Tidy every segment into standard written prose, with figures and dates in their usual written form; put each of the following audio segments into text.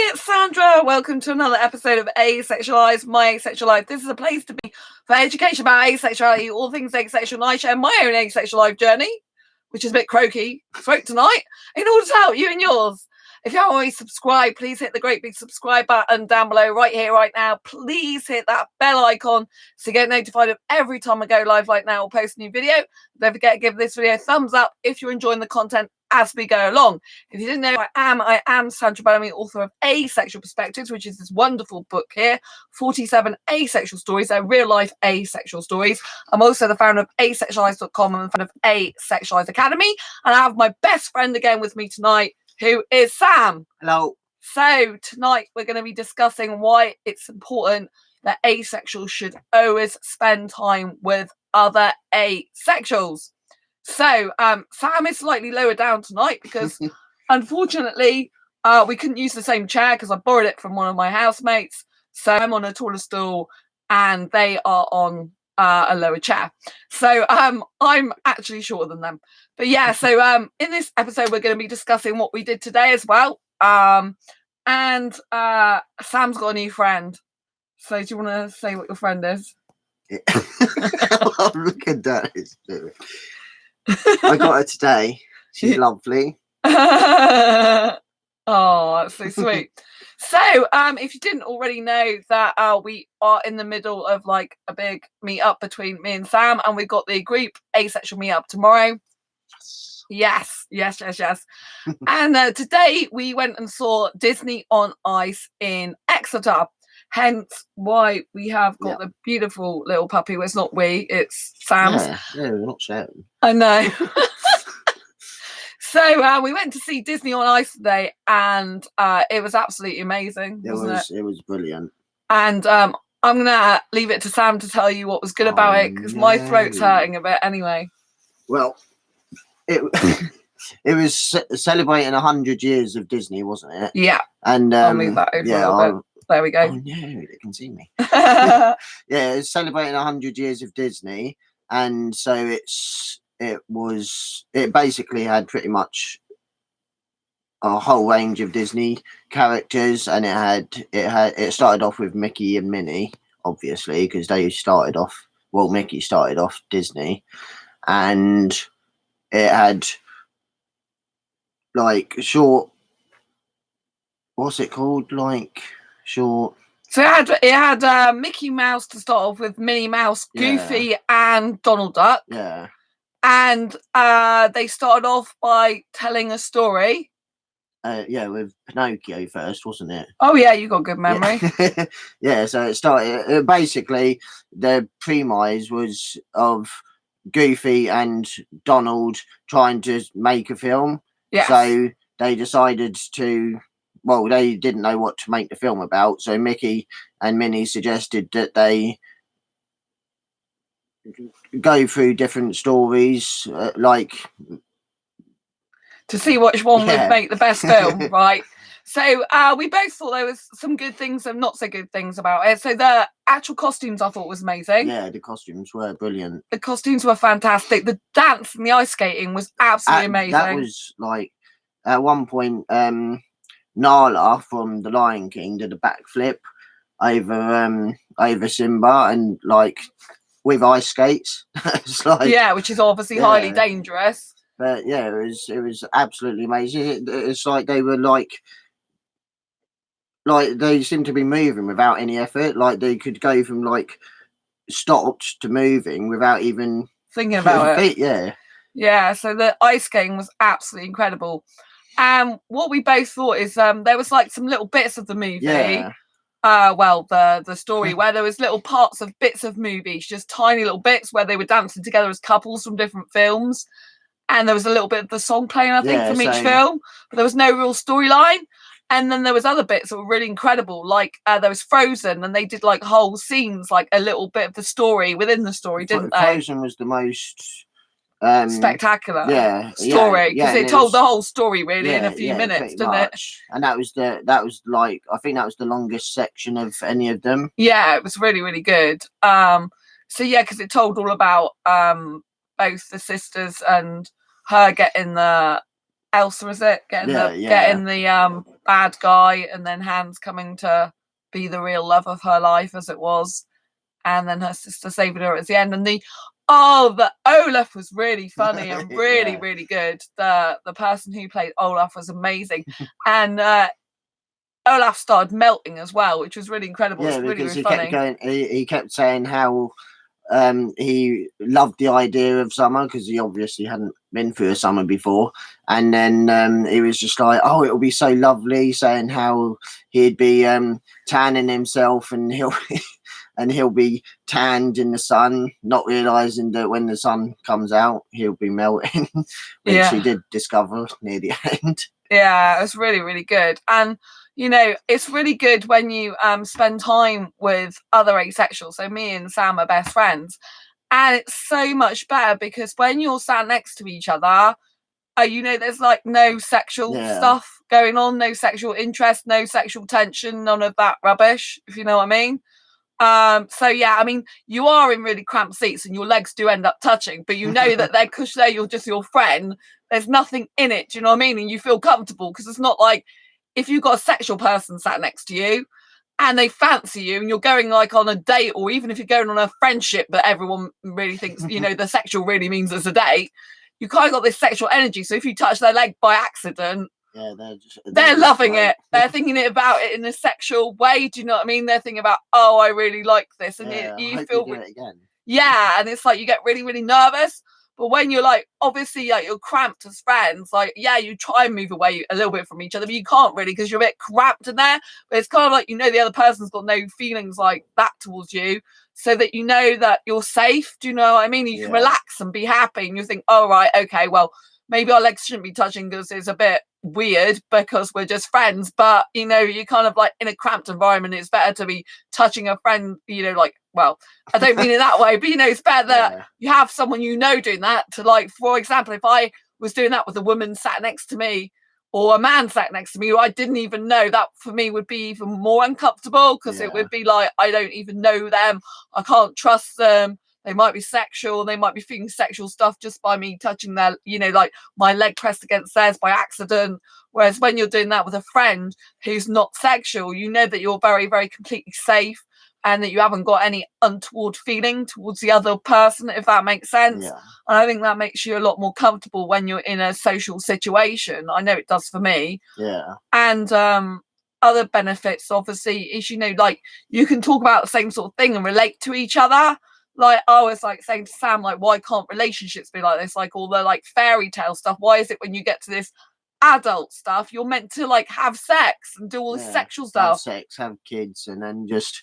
it's Sandra. Welcome to another episode of Asexualized, my asexual life. This is a place to be for education about asexuality, all things asexual, and I share my own asexual life journey, which is a bit croaky throat tonight, in order to help you and yours. If you haven't already subscribed, please hit the great big subscribe button down below right here, right now. Please hit that bell icon so you get notified of every time I go live like now or post a new video. Don't forget to give this video a thumbs up if you're enjoying the content as we go along. If you didn't know, I am Sandra Bellamy, author of Asexual Perspectives, which is this wonderful book here, 47 asexual stories. They're real life asexual stories. I'm also the founder of asexualized.com and the founder of Asexualized Academy. And I have my best friend again with me tonight, who is Sam. Hello. So tonight we're going to be discussing why it's important that asexuals should always spend time with other asexuals. So Sam is slightly lower down tonight because unfortunately we couldn't use the same chair because I borrowed it from one of my housemates. So I'm on a taller stool and they are on a lower chair. So I'm actually shorter than them. But yeah, so in this episode we're going to be discussing what we did today as well. And Sam's got a new friend. So do you want to say what your friend is? Oh, look at that. I got her today. She's lovely. Oh, that's so sweet. So, if you didn't already know that we are in the middle of like a big meet-up between me and Sam, and we've got the group asexual meet-up tomorrow. Yes. And today we went and saw Disney on Ice in Exeter. Hence why we have got the beautiful little puppy. Well, it's not we, it's Sam's. Yeah, we're not shouting. I know. So we went to see Disney on Ice today, and it was absolutely amazing. It was brilliant. And I'm gonna leave it to Sam to tell you what was good about it, because my throat's hurting a bit anyway. Well, it was celebrating 100 years of Disney, wasn't it? Yeah. And I'll move that over a little bit. There we go. Oh no, they can see me. Yeah, it's celebrating 100 years of Disney, and so it basically had pretty much a whole range of Disney characters, and it started off with Mickey and Minnie, obviously, because Mickey started off Disney, and it had like short, what's it called, like short. So it had Mickey Mouse to start off with, Minnie Mouse, Goofy, and Donald Duck. Yeah. And they started off by telling a story. With Pinocchio first, wasn't it? Oh yeah, you got good memory. Yeah, so it started. Basically, the premise was of Goofy and Donald trying to make a film. Yeah. So they decided to. Well, they didn't know what to make the film about, so Mickey and Minnie suggested that they go through different stories, like to see which one would make the best film, right? So we both thought there was some good things and not so good things about it. So the actual costumes I thought was amazing. Yeah, the costumes were brilliant. The costumes were fantastic. The dance and the ice skating was absolutely amazing. That was like at one point. Nala from The Lion King did a backflip over Simba, and like with ice skates. It's like, which is obviously highly dangerous. But yeah, it was absolutely amazing. It's like they were like they seemed to be moving without any effort. Like they could go from like stopped to moving without even thinking about it. Yeah. So the ice skating was absolutely incredible. And what we both thought is there was like some little bits of the movie, the story where there was little parts of bits of movies, just tiny little bits where they were dancing together as couples from different films, and there was a little bit of the song playing, I think, from each film, but there was no real storyline. And then there was other bits that were really incredible, like there was Frozen, and they did like whole scenes, like a little bit of the story within the story, didn't they? Frozen was the most spectacular story, because it told the whole story really in a few minutes, didn't it? And that was like, I think that was the longest section of any of them. Yeah, it was really, really good. So yeah, because it told all about both the sisters and her getting the Elsa, is it? Getting the bad guy, and then Hans coming to be the real love of her life as it was, and then her sister saving her at the end. And the Olaf was really funny and really really good. The person who played Olaf was amazing, and Olaf started melting as well, which was really incredible. Yeah, really, because really funny. kept going. He kept saying how he loved the idea of summer because he obviously hadn't been through a summer before, and then he was just like, "Oh, it'll be so lovely," saying how he'd be tanning himself and he'll be tanned in the sun, not realizing that when the sun comes out, he'll be melting, which he did discover near the end. Yeah, it was really, really good. And it's really good when you spend time with other asexuals. So me and Sam are best friends, and it's so much better because when you're sat next to each other, there's like no sexual stuff going on, no sexual interest, no sexual tension, none of that rubbish, if you know what I mean. So yeah, I mean, you are in really cramped seats and your legs do end up touching, but you know that you're just your friend. There's nothing in it, do you know what I mean? And you feel comfortable because it's not like if you've got a sexual person sat next to you and they fancy you and you're going like on a date, or even if you're going on a friendship that everyone really thinks, the sexual really means it's a date, you kind of got this sexual energy. So if you touch their leg by accident, they're loving it. They're thinking about it in a sexual way. Do you know what I mean? They're thinking about, oh, I really like this, and you feel do it again. Yeah, and it's like you get really, really nervous. But when you're like, obviously, like you're cramped as friends, like you try and move away a little bit from each other, but you can't really because you're a bit cramped in there. But it's kind of like the other person's got no feelings like that towards you, so that you know that you're safe. Do you know what I mean? You can relax and be happy, and you think, oh right, okay, well maybe our legs shouldn't be touching because it's a bit weird because we're just friends, but you're kind of like in a cramped environment. It's better to be touching a friend, well, I don't mean it that way, but it's better that you have someone doing that to, like, for example, if I was doing that with a woman sat next to me or a man sat next to me who I didn't even know, that for me would be even more uncomfortable because it would be like I don't even know them, I can't trust them. They might be sexual. They might be feeling sexual stuff just by me touching their, like my leg pressed against theirs by accident. Whereas when you're doing that with a friend who's not sexual, you know that you're very, very completely safe and that you haven't got any untoward feeling towards the other person, if that makes sense. Yeah. And I think that makes you a lot more comfortable when you're in a social situation. I know it does for me. Yeah. And other benefits, obviously, is, like you can talk about the same sort of thing and relate to each other. Like I was like saying to Sam, like, why can't relationships be like this? Like all the like fairy tale stuff. Why is it when you get to this adult stuff, you're meant to like have sex and do all this sexual stuff? Have sex, have kids, and then just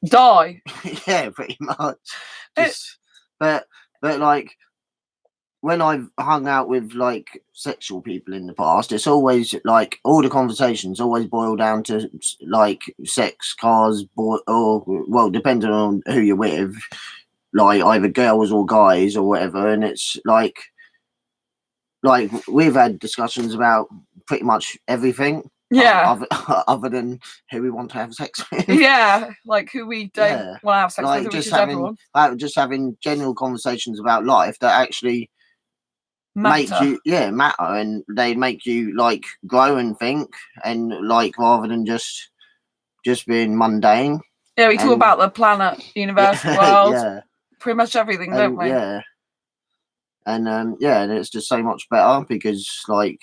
die. Yeah, pretty much. But like when I've hung out with like sexual people in the past, it's always like all the conversations always boil down to like sex, cars, or well, depending on who you're with, like either girls or guys or whatever. And it's like we've had discussions about pretty much everything. Yeah. Other than who we want to have sex with. Yeah, like who we don't want to have sex with, which is everyone. Just having general conversations about life that actually make you matter, and they make you like grow and think, and like rather than just being mundane. Yeah, we talk about the planet, universe, world, pretty much everything, don't we? Yeah. And and it's just so much better because like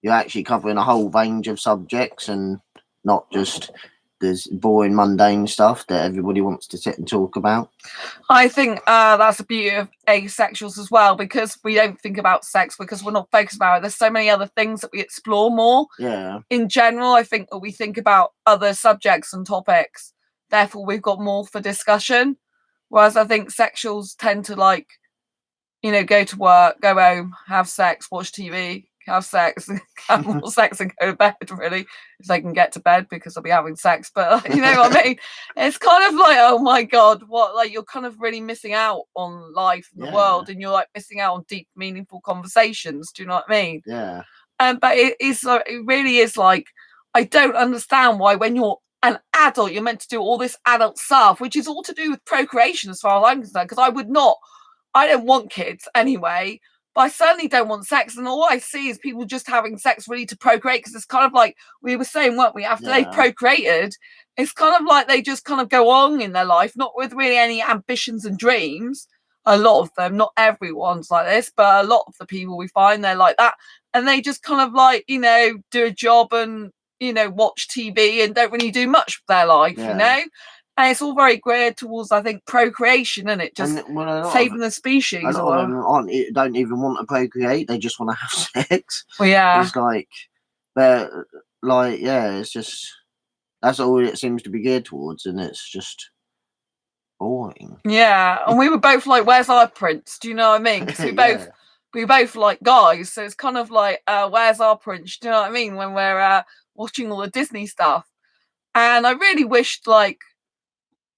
you're actually covering a whole range of subjects and not just this boring mundane stuff that everybody wants to sit and talk about. I think that's the beauty of asexuals as well, because we don't think about sex because we're not focused about it. There's so many other things that we explore more. Yeah. In general, I think that we think about other subjects and topics. Therefore, we've got more for discussion. Whereas I think sexuals tend to like, go to work, go home, have sex, watch TV, have sex, have more sex and go to bed, really, if they can get to bed, because they'll be having sex. But you know what I mean? It's kind of like, oh my God, what, like you're kind of really missing out on life in the world, and you're like missing out on deep, meaningful conversations. Do you know what I mean? Yeah. But it really is like, I don't understand why when you're an adult, you're meant to do all this adult stuff, which is all to do with procreation as far as I'm concerned, because I don't want kids anyway. but I certainly don't want sex. And all I see is people just having sex really to procreate, because it's kind of like we were saying, weren't we? After they've procreated, it's kind of like they just kind of go on in their life, not with really any ambitions and dreams. A lot of them, not everyone's like this, but a lot of the people we find, they're like that. And they just kind of like, you know, do a job and, you know, watch TV and don't really do much with their life, you know? And it's all very geared towards, I think, procreation, and it just saving the species. A lot of them don't even want to procreate; they just want to have sex. Well, yeah, it's like, but like, yeah, it's just that's all it seems to be geared towards, and it's just boring. Yeah, and we were both like, "Where's our prince?" Do you know what I mean? Because we both like guys, so it's kind of like, "Where's our prince?" Do you know what I mean? When we're watching all the Disney stuff, and I really wished like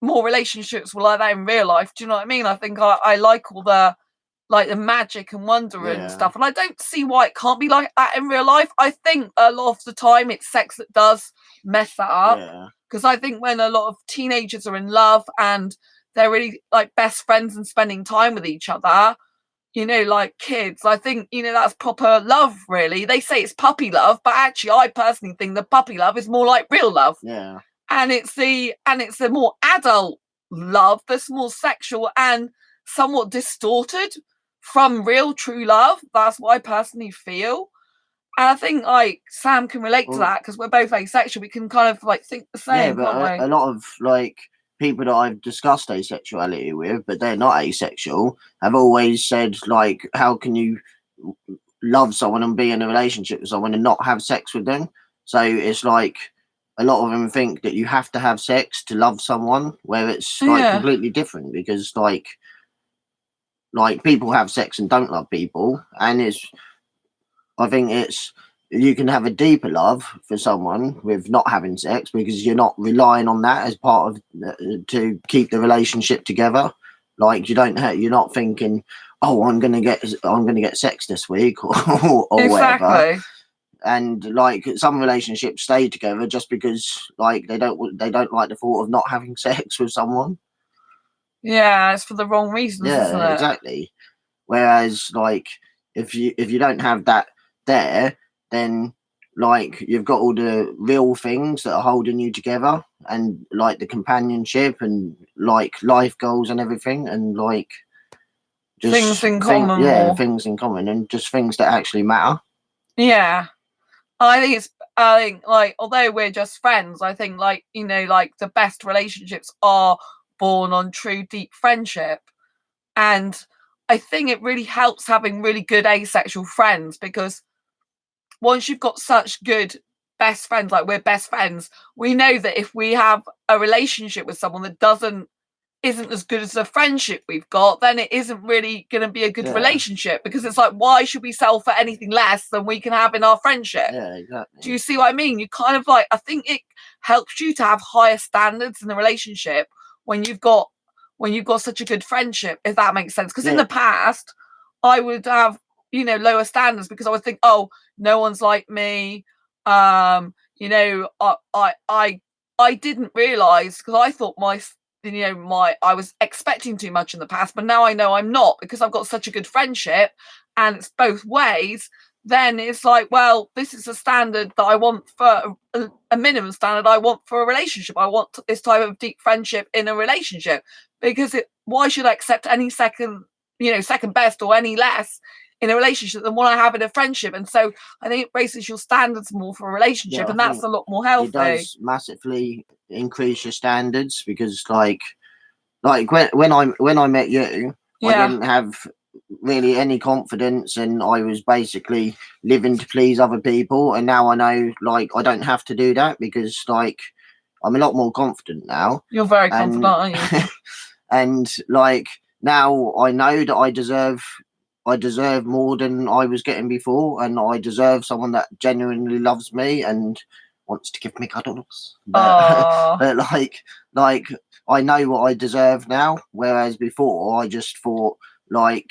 more relationships were like that in real life. Do you know what I mean? I think I like all the magic and wonder and stuff, and I don't see why it can't be like that in real life. I think a lot of the time it's sex that does mess that up, because I think when a lot of teenagers are in love and they're really like best friends and spending time with each other, you know, like kids, I think, you know, that's proper love, really. They say it's puppy love, but actually I personally think the puppy love is more like real love. And it's the more adult love that's more sexual and somewhat distorted from real true love. That's what I personally feel. And I think like Sam can relate to that, because we're both asexual. We can kind of like think the same. Yeah, but a lot of like people that I've discussed asexuality with, but they're not asexual, have always said like, how can you love someone and be in a relationship with someone and not have sex with them? So it's like, a lot of them think that you have to have sex to love someone, where it's like completely different, because like people have sex and don't love people, and I think you can have a deeper love for someone with not having sex, because you're not relying on that as part of to keep the relationship together. Like you're not thinking, oh, I'm gonna get sex this week or whatever. And like some relationships stay together just because like they don't like the thought of not having sex with someone. Yeah, it's for the wrong reasons, isn't it? Exactly. Whereas like if you don't have that there, then like you've got all the real things that are holding you together, and like the companionship and like life goals and everything, and like just things in common. Things in common, and just things that actually matter. Yeah. I think like, although we're just friends, I think like, you know, like the best relationships are born on true deep friendship. And I think it really helps having really good asexual friends, because once you've got such good best friends, like we're best friends, we know that if we have a relationship with someone that isn't as good as the friendship we've got, then it isn't really going to be a good relationship, because it's like, why should we settle for anything less than we can have in our friendship? Yeah, exactly. Do you see what I mean? You kind of like, I think it helps you to have higher standards in the relationship when you've got such a good friendship, if that makes sense. Because in the past, I would have, you know, lower standards, because I would think, oh, no one's like me. You know, I didn't realize, because I thought I was expecting too much in the past, but now I know I'm not, because I've got such a good friendship and it's both ways. Then it's like, well, this is a standard that I want for a minimum standard I want for a relationship. I want this type of deep friendship in a relationship, because why should I accept any second best or any less in a relationship than what I have in a friendship? And so I think it raises your standards more for a relationship, and that's a lot more healthy. It does massively increase your standards, because like when I met you, I didn't have really any confidence, and I was basically living to please other people, and now I know like I don't have to do that, because like I'm a lot more confident now. You're very confident, aren't you? And like now I know that I deserve more than I was getting before, and I deserve someone that genuinely loves me and wants to give me cuddles. But like I know what I deserve now, whereas before I just thought like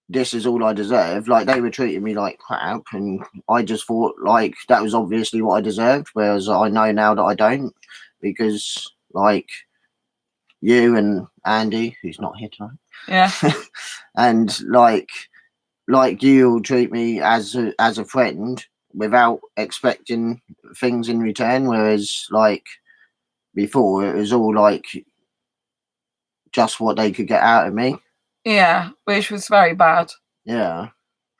this is all I deserve. Like they were treating me like crap, and I just thought like that was obviously what I deserved, whereas I know now that I don't, because like you and Andy, who's not here tonight, yeah, and like like you'll treat me as a friend without expecting things in return, whereas like before it was all like just what they could get out of me. Yeah, which was very bad. Yeah.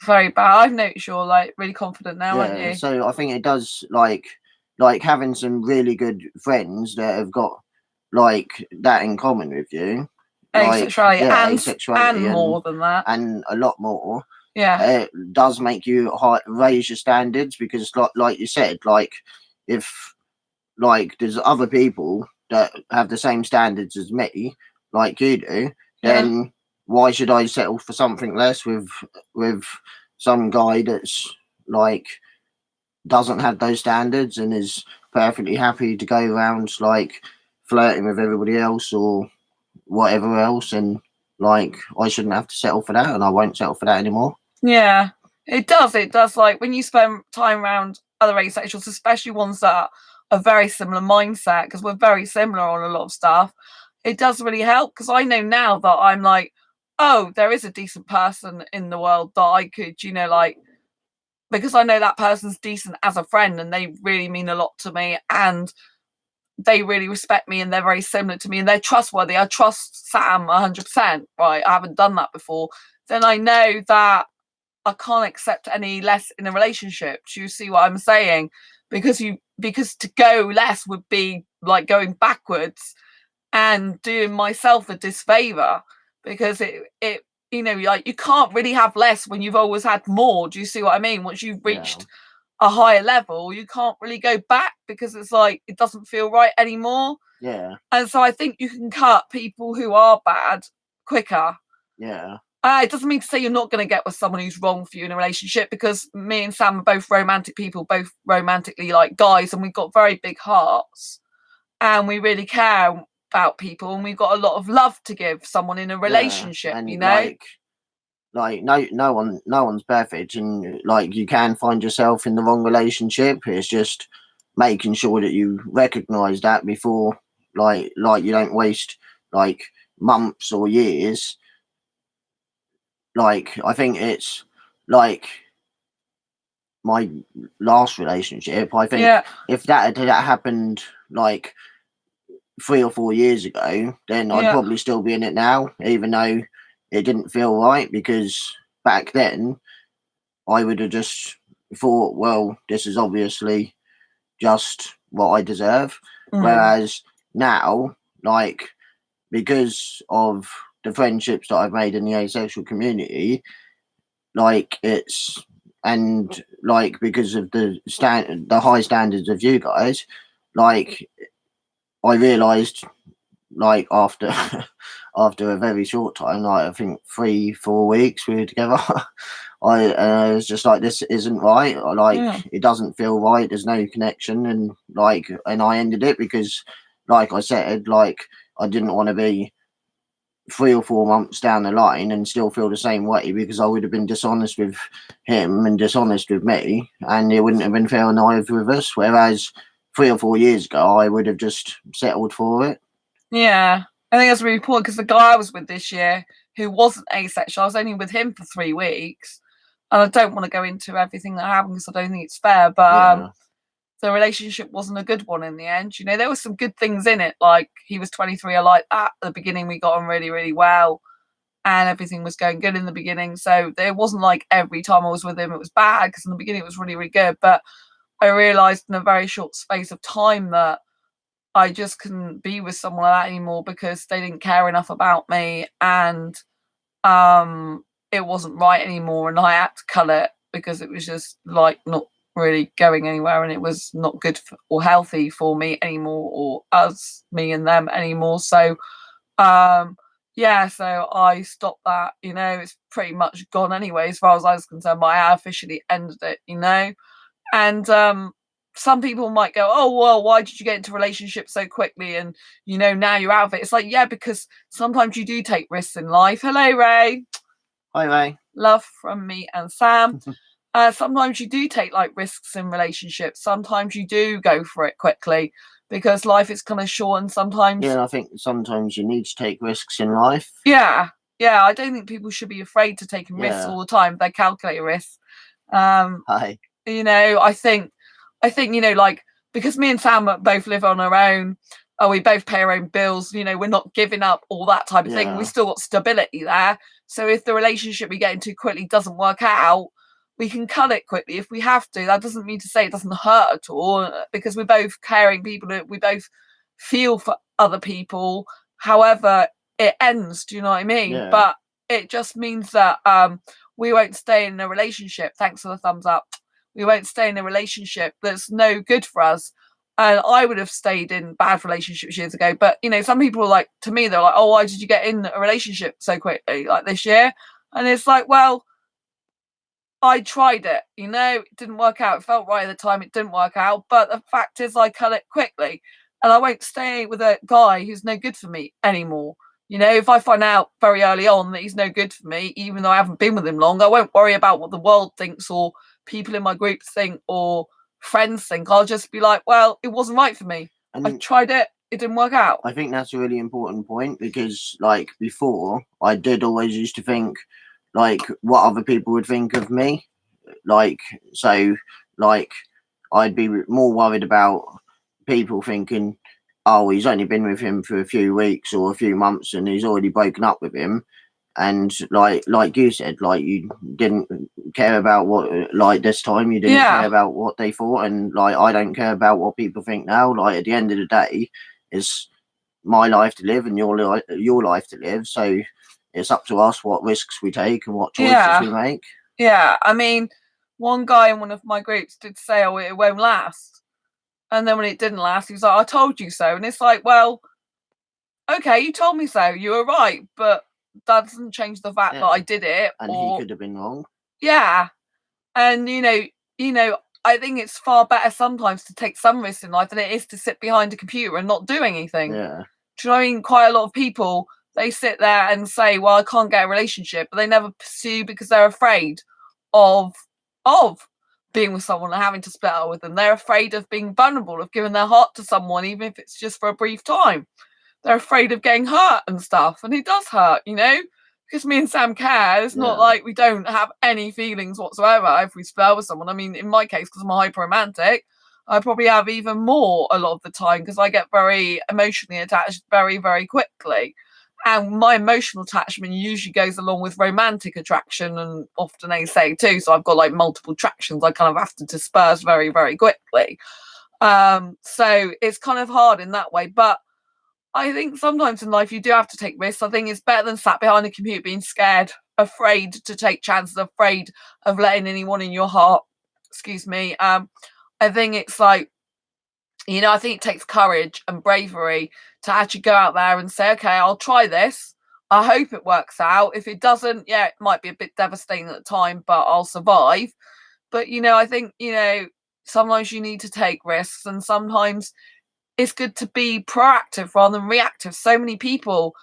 Very bad. I've noticed you're like really confident now, aren't you? So I think it does like having some really good friends that have got like that in common with you. Asexuality, asexuality and more than that. And a lot more. Yeah. It does make you raise your standards, because like you said, like if like there's other people that have the same standards as me, like you do, then why should I settle for something less with some guy that's like doesn't have those standards and is perfectly happy to go around like flirting with everybody else or whatever else, and like I shouldn't have to settle for that, and I won't settle for that anymore. Yeah, it does. It does. Like when you spend time around other asexuals, especially ones that are very similar mindset, because we're very similar on a lot of stuff, it does really help. Because I know now that I'm like, oh, there is a decent person in the world that I could, you know, like, because I know that person's decent as a friend and they really mean a lot to me and they really respect me and they're very similar to me and they're trustworthy. I trust Sam 100%, right? I haven't done that before. Then I know that I can't accept any less in a relationship. Do you see what I'm saying? Because to go less would be like going backwards and doing myself a disfavor, because it you know, like you can't really have less when you've always had more. Do you see what I mean? Once you've reached a higher level, you can't really go back, because it's like it doesn't feel right anymore. Yeah. And so I think you can cut people who are bad quicker. Yeah. It doesn't mean to say you're not going to get with someone who's wrong for you in a relationship, because me and Sam are both romantic people, both romantically like guys, and we've got very big hearts and we really care about people and we've got a lot of love to give someone in a relationship, and you know? Like no one's perfect, and like you can find yourself in the wrong relationship. It's just making sure that you recognize that before like you don't waste like months or years. Like I think it's like my last relationship, I think if that had happened like 3 or 4 years ago, then I'd probably still be in it now, even though it didn't feel right, because back then I would have just thought, well, this is obviously just what I deserve. Whereas now, like, because of the friendships that I've made in the asexual community, like and like because of the high standards of you guys, like I realised, like after after a very short time, like I think 3-4 weeks we were together, I was just like, this isn't right. Like it doesn't feel right. There's no connection, and I ended it because, like I said, like I didn't want to be 3 or 4 months down the line and still feel the same way, because I would have been dishonest with him and dishonest with me, and it wouldn't have been fair on either of us. Whereas 3 or 4 years ago, I would have just settled for it. Yeah, I think that's really important, because the guy I was with this year who wasn't asexual, I was only with him for 3 weeks, and I don't want to go into everything that happened because I don't think it's fair, but the relationship wasn't a good one in the end. You know, there were some good things in it, like he was 23, I like that. At the beginning we got on really, really well and everything was going good in the beginning, so it wasn't like every time I was with him it was bad, because in the beginning it was really, really good. But I realised in a very short space of time that I just couldn't be with someone like that anymore, because they didn't care enough about me, and it wasn't right anymore, and I had to cut it because it was just like not really going anywhere, and it was not good or healthy for me anymore, or us, me and them anymore. So so I stopped that. You know, it's pretty much gone anyway as far as I was concerned, but I officially ended it, you know. And some people might go, oh, well, why did you get into a relationship so quickly? And, you know, now you're out of it. It's like, yeah, because sometimes you do take risks in life. Hello, Ray. Hi, Ray. Love from me and Sam. Sometimes you do take like risks in relationships. Sometimes you do go for it quickly, because life is kind of short, and sometimes... Yeah, I think sometimes you need to take risks in life. Yeah, yeah, I don't think people should be afraid to take risks all the time. They calculate risks. You know, I think, you know, like, because me and Sam both live on our own, we both pay our own bills, you know, we're not giving up all that type of thing. We still got stability there. So if the relationship we get into quickly doesn't work out, we can cut it quickly if we have to. That doesn't mean to say it doesn't hurt at all, because we're both caring people. We both feel for other people. However it ends, do you know what I mean? Yeah. But it just means that we won't stay in a relationship. Thanks for the thumbs up. We won't stay in a relationship that's no good for us. And I would have stayed in bad relationships years ago. But, you know, some people are like, to me, they're like, oh, why did you get in a relationship so quickly, like this year? And it's like, well, I tried it, you know, it didn't work out. It felt right at the time, it didn't work out. But the fact is, I cut it quickly. And I won't stay with a guy who's no good for me anymore. You know, if I find out very early on that he's no good for me, even though I haven't been with him long, I won't worry about what the world thinks or people in my group think or friends think. I'll just be like, well, it wasn't right for me. And I tried it, it didn't work out. I think that's a really important point, because like before, I did always used to think like what other people would think of me. Like, so like I'd be more worried about people thinking, oh, he's only been with him for a few weeks or a few months and he's already broken up with him. And like you said, like you didn't care about what, like this time you didn't care about what they thought, and like I don't care about what people think now. Like at the end of the day, it's my life to live and your life to live. So it's up to us what risks we take and what choices we make. Yeah, I mean, one guy in one of my groups did say, oh, it won't last. And then when it didn't last, he was like, I told you so. And it's like, well, okay, you told me so. You were right. But that doesn't change the fact that I did it. And he could have been wrong. Yeah. And, you know, I think it's far better sometimes to take some risks in life than it is to sit behind a computer and not do anything. Yeah. Do you know what I mean? Quite a lot of people, they sit there and say, well, I can't get a relationship, but they never pursue because they're afraid of being with someone and having to split up with them. They're afraid of being vulnerable, of giving their heart to someone, even if it's just for a brief time. They're afraid of getting hurt and stuff. And it does hurt, you know, because me and Sam care. It's not like we don't have any feelings whatsoever if we split up with someone. I mean, in my case, because I'm a hyper romantic, I probably have even more a lot of the time because I get very emotionally attached very, very quickly. And my emotional attachment usually goes along with romantic attraction, and often they say too. So I've got like multiple attractions I kind of have to disperse very, very quickly. So it's kind of hard in that way. But I think sometimes in life you do have to take risks. I think it's better than sat behind a computer being scared, afraid to take chances, afraid of letting anyone in your heart. Excuse me. I think it's like, you know, I think it takes courage and bravery to actually go out there and say, okay, I'll try this. I hope it works out. If it doesn't, yeah, it might be a bit devastating at the time, but I'll survive. But, you know, I think, you know, sometimes you need to take risks, and sometimes it's good to be proactive rather than reactive. So many people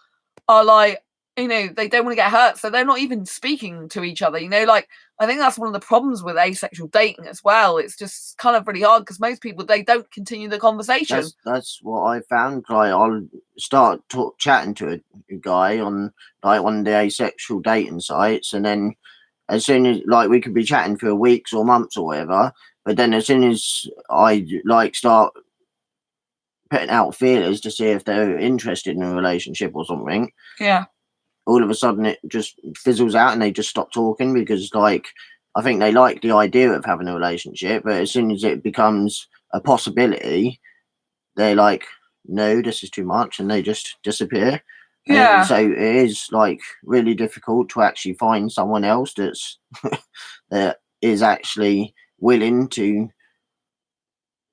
are like, you know, they don't want to get hurt, so they're not even speaking to each other, you know. Like, I think that's one of the problems with asexual dating as well. It's just kind of really hard because most people, they don't continue the conversation. That's what I found. Like, I'll start chatting to a guy on like one of the asexual dating sites, and then as soon as like we could be chatting for weeks or months or whatever, but then as soon as I like start putting out feelers to see if they're interested in a relationship or something, all of a sudden it just fizzles out and they just stop talking, because like I think they like the idea of having a relationship, but as soon as it becomes a possibility, they're like, no, this is too much, and they just disappear. So it is like really difficult to actually find someone else that's that is actually willing to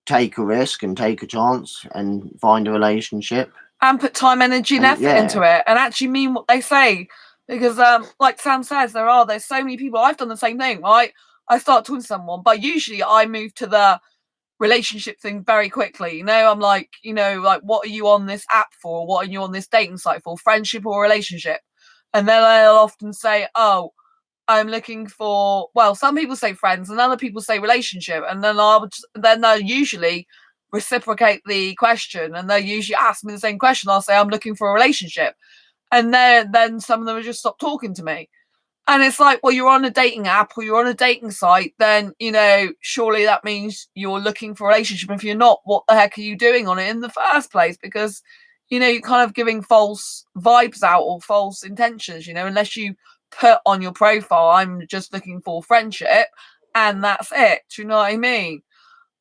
take a risk and take a chance and find a relationship and put time, energy and effort into it, and actually mean what they say. Because like Sam says, there's so many people. I've done the same thing, right? I start talking to someone, but usually I move to the relationship thing very quickly. You know, I'm like, you know, like, what are you on this app for? What are you on this dating site for? Friendship or relationship? And then I'll often say, oh, I'm looking for, well, some people say friends and other people say relationship, and then they'll usually reciprocate the question, and they'll usually ask me the same question. I'll say, I'm looking for a relationship. and then some of them have just stopped talking to me. And it's like, well, you're on a dating app or you're on a dating site, then, surely that means you're looking for a relationship. If you're not, what the heck are you doing on it in the first place? Because, you're kind of giving false vibes out or false intentions, unless you put on your profile, I'm just looking for friendship, and that's it. Do you know what I mean?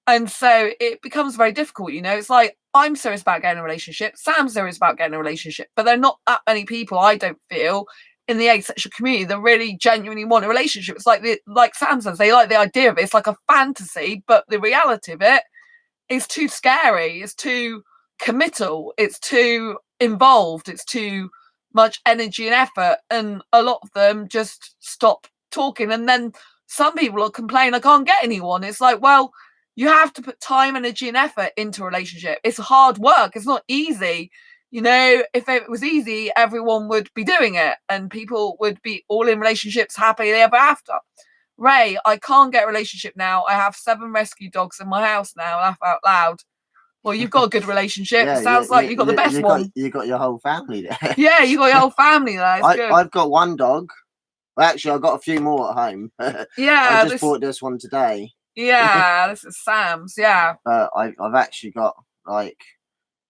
And so it becomes very difficult, it's like, I'm serious about getting a relationship, Sam's serious about getting a relationship, but there are not that many people, I don't feel, in the asexual community that really genuinely want a relationship. It's like Sam says, they like the idea of it. It's like a fantasy, but the reality of it is too scary. It's too committal. It's too involved. It's too much energy and effort. And a lot of them just stop talking. And then some people will complain, I can't get anyone. It's like, well, you have to put time, energy, and effort into a relationship. It's hard work. It's not easy. If it was easy, everyone would be doing it and people would be all in relationships happily ever after. Ray, I can't get a relationship now. I have 7 rescue dogs in my house now. Laugh out loud. Well, you've got a good relationship. Yeah, Sounds like you've got the best one. You got your whole family there. Yeah, you got your whole family there. It's good. I've got 1 dog. Well, actually, I've got a few more at home. Yeah. I just bought this one today. Yeah, this is Sam's. Yeah. But I've actually got like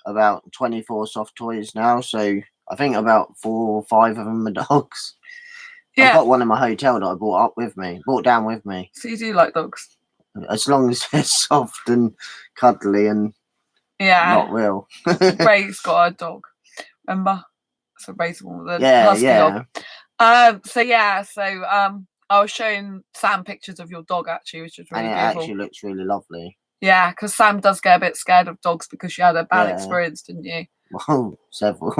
about 24 soft toys now, so I think about 4 or 5 of them are dogs. Yeah. I've got one in my hotel that I brought down with me. So you do like dogs? As long as they're soft and cuddly and not real. Ray's got a dog. Remember? So Ray's one with a husky dog. I was showing Sam pictures of your dog actually, which is really beautiful. Actually looks really lovely. Yeah, because Sam does get a bit scared of dogs because you had a bad experience, didn't you? Well, several.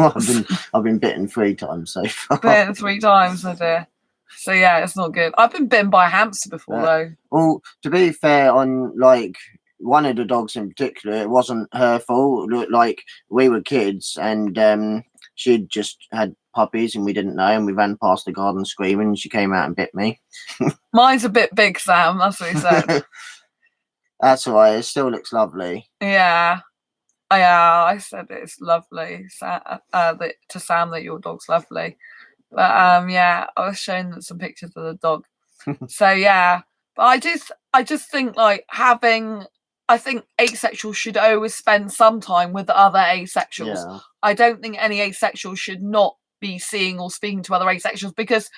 I've been bitten 3 times so far. Bitten 3 times, oh dear. So yeah, it's not good. I've been bitten by a hamster before though. Well, to be fair, on like one of the dogs in particular, it wasn't her fault. Like we were kids and she'd just had puppies and we didn't know, and we ran past the garden screaming and she came out and bit me. Mine's a bit big, Sam, that's what he said. That's why it still looks lovely. Yeah, I said it's lovely to Sam that your dog's lovely. But I was showing some pictures of the dog. So yeah, but I just think like I think asexuals should always spend some time with other asexuals. Yeah. I don't think any asexual should not be seeing or speaking to other asexuals, because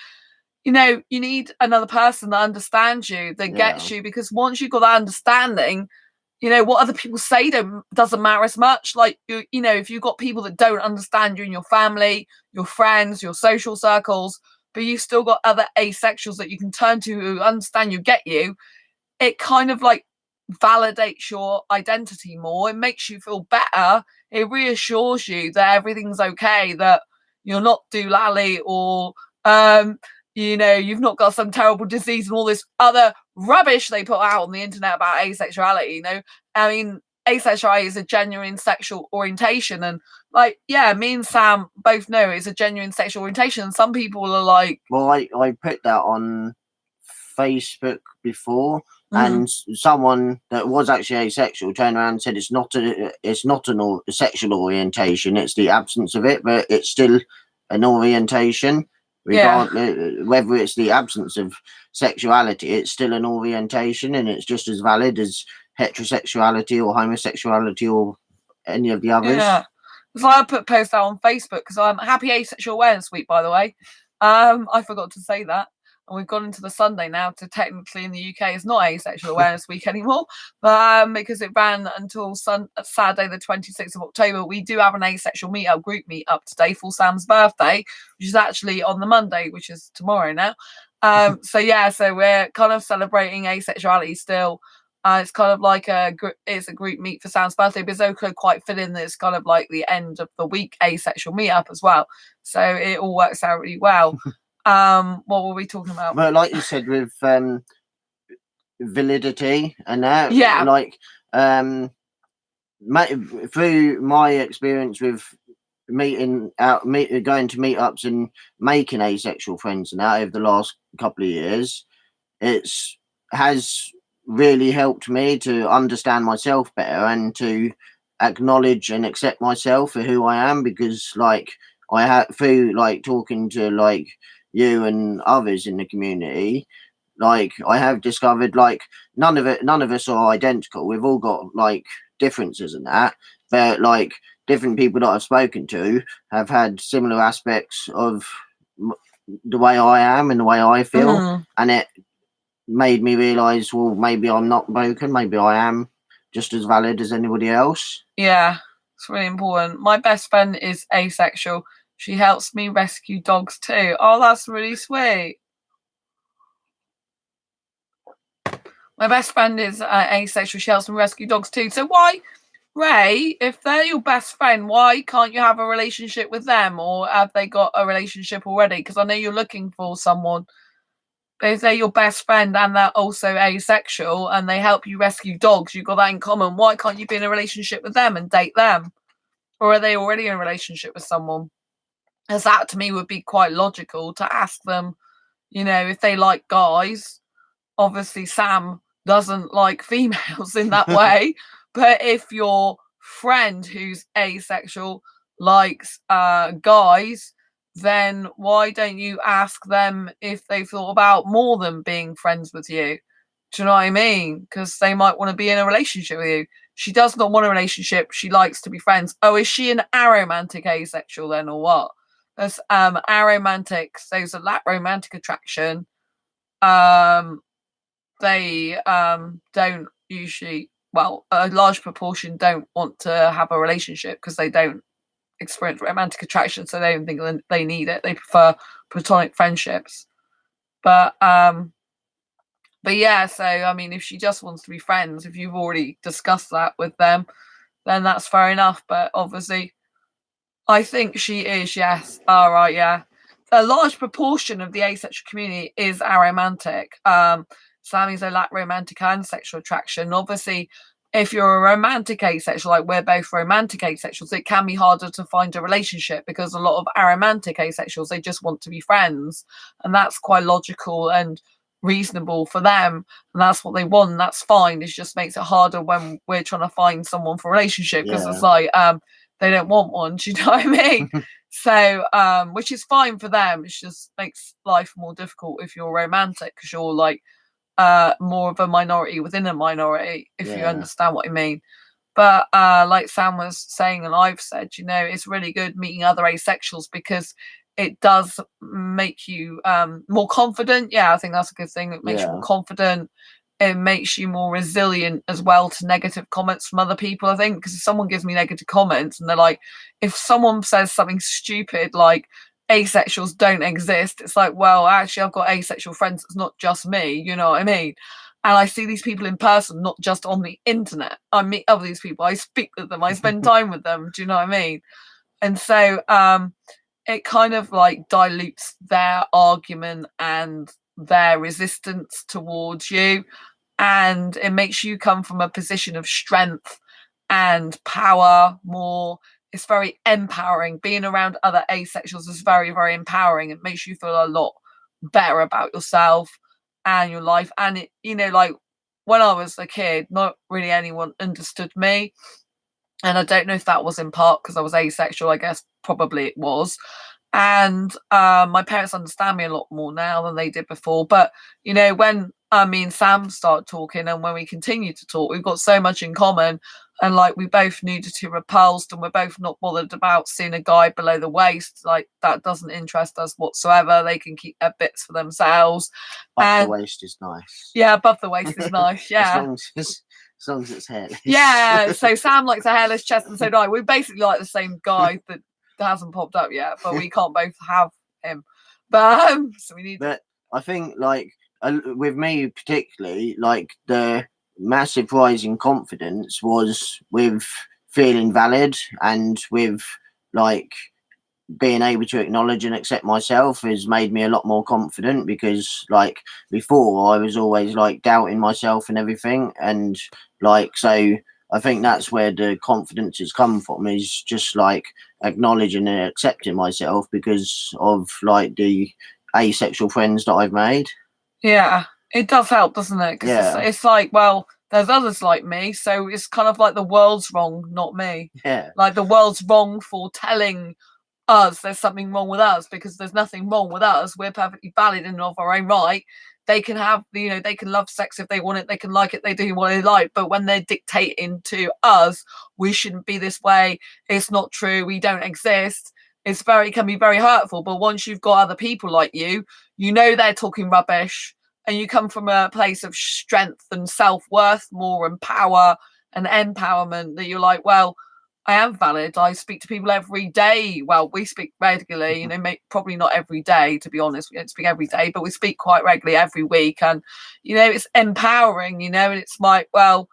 you need another person that understands you, that gets you, because once you've got that understanding, what other people say doesn't matter as much. Like, if you've got people that don't understand you in your family, your friends, your social circles, but you've still got other asexuals that you can turn to who understand you, get you, it kind of like validates your identity more. It makes you feel better. It reassures you that everything's okay, that you're not doolally or, you've not got some terrible disease and all this other rubbish they put out on the internet about asexuality. I mean, asexuality is a genuine sexual orientation, and me and Sam both know it's a genuine sexual orientation. And some people are like, well, I put that on Facebook before, and someone that was actually asexual turned around and said it's not a sexual orientation, it's the absence of it, but it's still an orientation. Whether it's the absence of sexuality, it's still an orientation, and it's just as valid as heterosexuality or homosexuality or any of the others. Yeah, so I put a post out on Facebook because I'm Happy Asexual Awareness Week, by the way. I forgot to say that. And we've gone into the Sunday now, to technically in the UK it's not Asexual Awareness Week anymore, but because it ran until Saturday the 26th of October. We do have an asexual group meetup today for Sam's birthday, which is actually on the Monday, which is tomorrow now. So we're kind of celebrating asexuality still. It's kind of like it's a group meet for Sam's birthday, but it's also quite fit in that it's kind of like the end of the week asexual meetup as well. So it all works out really well. What were we talking about? Well, like you said, with validity and that, through my experience with going to meetups and making asexual friends and that over the last couple of years, has really helped me to understand myself better and to acknowledge and accept myself for who I am, because I had through like talking to like you and others in the community, like I have discovered like none of us are identical. We've all got like differences in that, but like different people that I've spoken to have had similar aspects of the way I am and the way I feel, and it made me realise, well, maybe I'm not broken, maybe I am just as valid as anybody else. Yeah, it's really important. My best friend is asexual. She helps me rescue dogs too. Oh, that's really sweet. My best friend is asexual. She helps me rescue dogs too. So why, Ray, if they're your best friend, why can't you have a relationship with them? Or have they got a relationship already? Because I know you're looking for someone. But if they're your best friend and they're also asexual and they help you rescue dogs, you've got that in common. Why can't you be in a relationship with them and date them? Or are they already in a relationship with someone? As that to me would be quite logical to ask them, you know, if they like guys. Obviously, Sam doesn't like females in that way. But if your friend who's asexual likes guys, then why don't you ask them if they've thought about more than being friends with you? Do you know what I mean? Because they might want to be in a relationship with you. She does not want a relationship. She likes to be friends. Oh, is she an aromantic asexual then, or what? There's aromantic. So there's a lack romantic attraction. They don't usually, well, a large proportion don't want to have a relationship because they don't experience romantic attraction, so they don't think they need it. They prefer platonic friendships. But yeah, so I mean, if she just wants to be friends, if you've already discussed that with them, then that's fair enough. But obviously, I think she is, yes. All right, yeah. A large proportion of the asexual community is aromantic. Sammy's a lack romantic and sexual attraction. Obviously, if you're a romantic asexual, like we're both romantic asexuals, it can be harder to find a relationship because a lot of aromantic asexuals, they just want to be friends. And that's quite logical and reasonable for them. And that's what they want. And that's fine. It just makes it harder when we're trying to find someone for a relationship because it's like, they don't want one. Do you know what I mean? So, which is fine for them. It just makes life more difficult if you're romantic because you're like more of a minority within a minority, if you understand what I mean. But like Sam was saying and I've said, you know, it's really good meeting other asexuals because it does make you more confident. Yeah, I think that's a good thing. It makes you more confident. It makes you more resilient as well to negative comments from other people, I think, because if someone gives me negative comments and they're like, if someone says something stupid like asexuals don't exist, it's like, well, actually I've got asexual friends, it's not just me, you know what I mean? And I see these people in person, not just on the internet. I meet other these people, I speak with them, I spend time with them, do you know what I mean? And so it kind of like dilutes their argument and their resistance towards you, and it makes you come from a position of strength and power more. It's very empowering. Being around other asexuals is very, very empowering. It makes you feel a lot better about yourself and your life. And it, you know, like when I was a kid, not really anyone understood me. And I don't know if that was in part because I was asexual. I guess probably it was. And my parents understand me a lot more now than they did before. But, you know, when me and Sam start talking and when we continue to talk, we've got so much in common. And like we both nudity repulsed and we're both not bothered about seeing a guy below the waist. Like that doesn't interest us whatsoever. They can keep their bits for themselves. Above the waist is nice. Yeah, above the waist is nice. Yeah. as long as it's hairless. Yeah. So Sam likes a hairless chest and so do I. We're basically like the same guy that hasn't popped up yet, but we can't both have him. But so we need. But I think like with me particularly, like the massive rise in confidence was with feeling valid and with like being able to acknowledge and accept myself has made me a lot more confident, because like before I was always like doubting myself and everything, and like so I think that's where the confidence has come from, is just like acknowledging and accepting myself because of like the asexual friends that I've made. Yeah, it does help, doesn't it? Because it's like, well, there's others like me, so it's kind of like the world's wrong, not me. Yeah. Like the world's wrong for telling us, there's something wrong with us, because there's nothing wrong with us. We're perfectly valid in and of our own right. They can have, they can love sex if they want it, they can like it, they do what they like, but when they're dictating to us, we shouldn't be this way, it's not true, we don't exist, can be very hurtful. But once you've got other people like you, they're talking rubbish, and you come from a place of strength and self-worth more, and power and empowerment, that you're like, well, I am valid. I speak to people every day. Well, we speak regularly, probably not every day, to be honest. We don't speak every day, but we speak quite regularly every week. And, it's empowering, and it's like, well,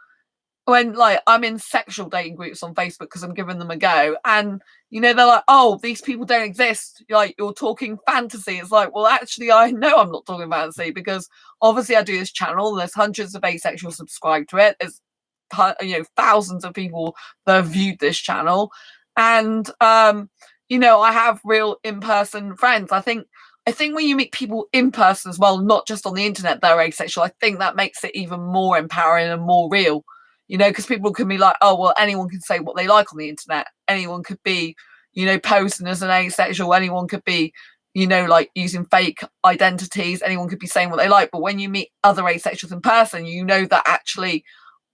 when I'm in sexual dating groups on Facebook because I'm giving them a go, and they're like, oh, these people don't exist, like, you're talking fantasy. It's like, well, actually, I know I'm not talking fantasy, because obviously I do this channel, there's hundreds of asexuals subscribed to it, there's thousands of people that have viewed this channel, and I have real in-person friends. I think when you meet people in person as well, not just on the internet, they're asexual, I think that makes it even more empowering and more real, because people can be like, oh, well, anyone can say what they like on the internet, anyone could be posing as an asexual, anyone could be like using fake identities, anyone could be saying what they like. But when you meet other asexuals in person, that actually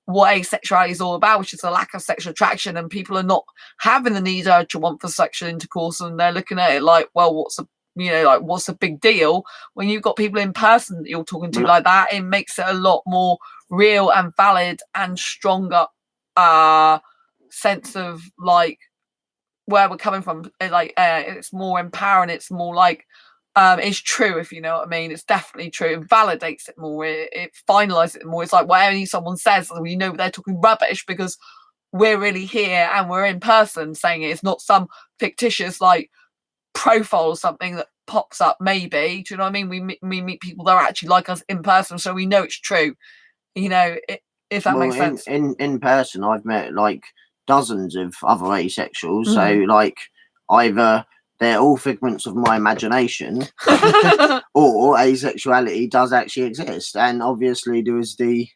what asexuality is all about, which is a lack of sexual attraction, and people are not having the need, urge, or want for sexual intercourse, and they're looking at it like, well, what's a big deal? When you've got people in person that you're talking to like that, it makes it a lot more real and valid and stronger sense of like where we're coming from. It's more empowering, it's more like it's true, if you know what I mean. It's definitely true. It validates it more. It finalizes it more. It's like whatever someone says, they're talking rubbish, because we're really here and we're in person saying it. It's not some fictitious like profile or something that pops up. Maybe, do you know what I mean? We meet people that are actually like us in person, so we know it's true. If that makes sense. In person, I've met like dozens of other asexuals. So like either they're all figments of my imagination, or asexuality does actually exist. And obviously there is I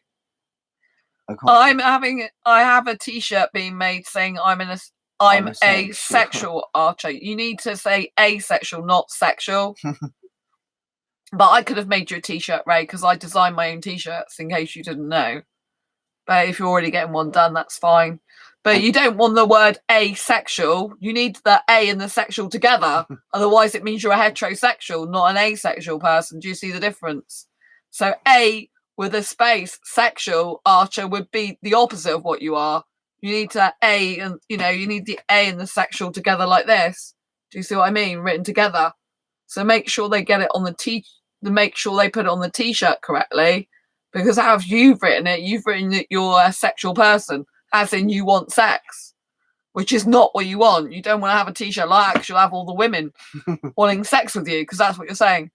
have a t-shirt being made saying I'm asexual archer. You need to say asexual, not sexual. But I could have made you a t-shirt, Ray, because I design my own t-shirts, in case you didn't know. But if you're already getting one done, that's fine. But you don't want the word asexual. You need the A and the sexual together. Otherwise, it means you're a heterosexual, not an asexual person. Do you see the difference? So A with a space, sexual archer, would be the opposite of what you are. You need to A, and you need the A and the sexual together like this. Do you see what I mean? Written together. So make sure they get it on make sure they put it on the t-shirt correctly. Because how have you written it? You've written that you're a sexual person, as in you want sex, which is not what you want. You don't want to have a t-shirt like you'll have all the women wanting sex with you, because that's what you're saying.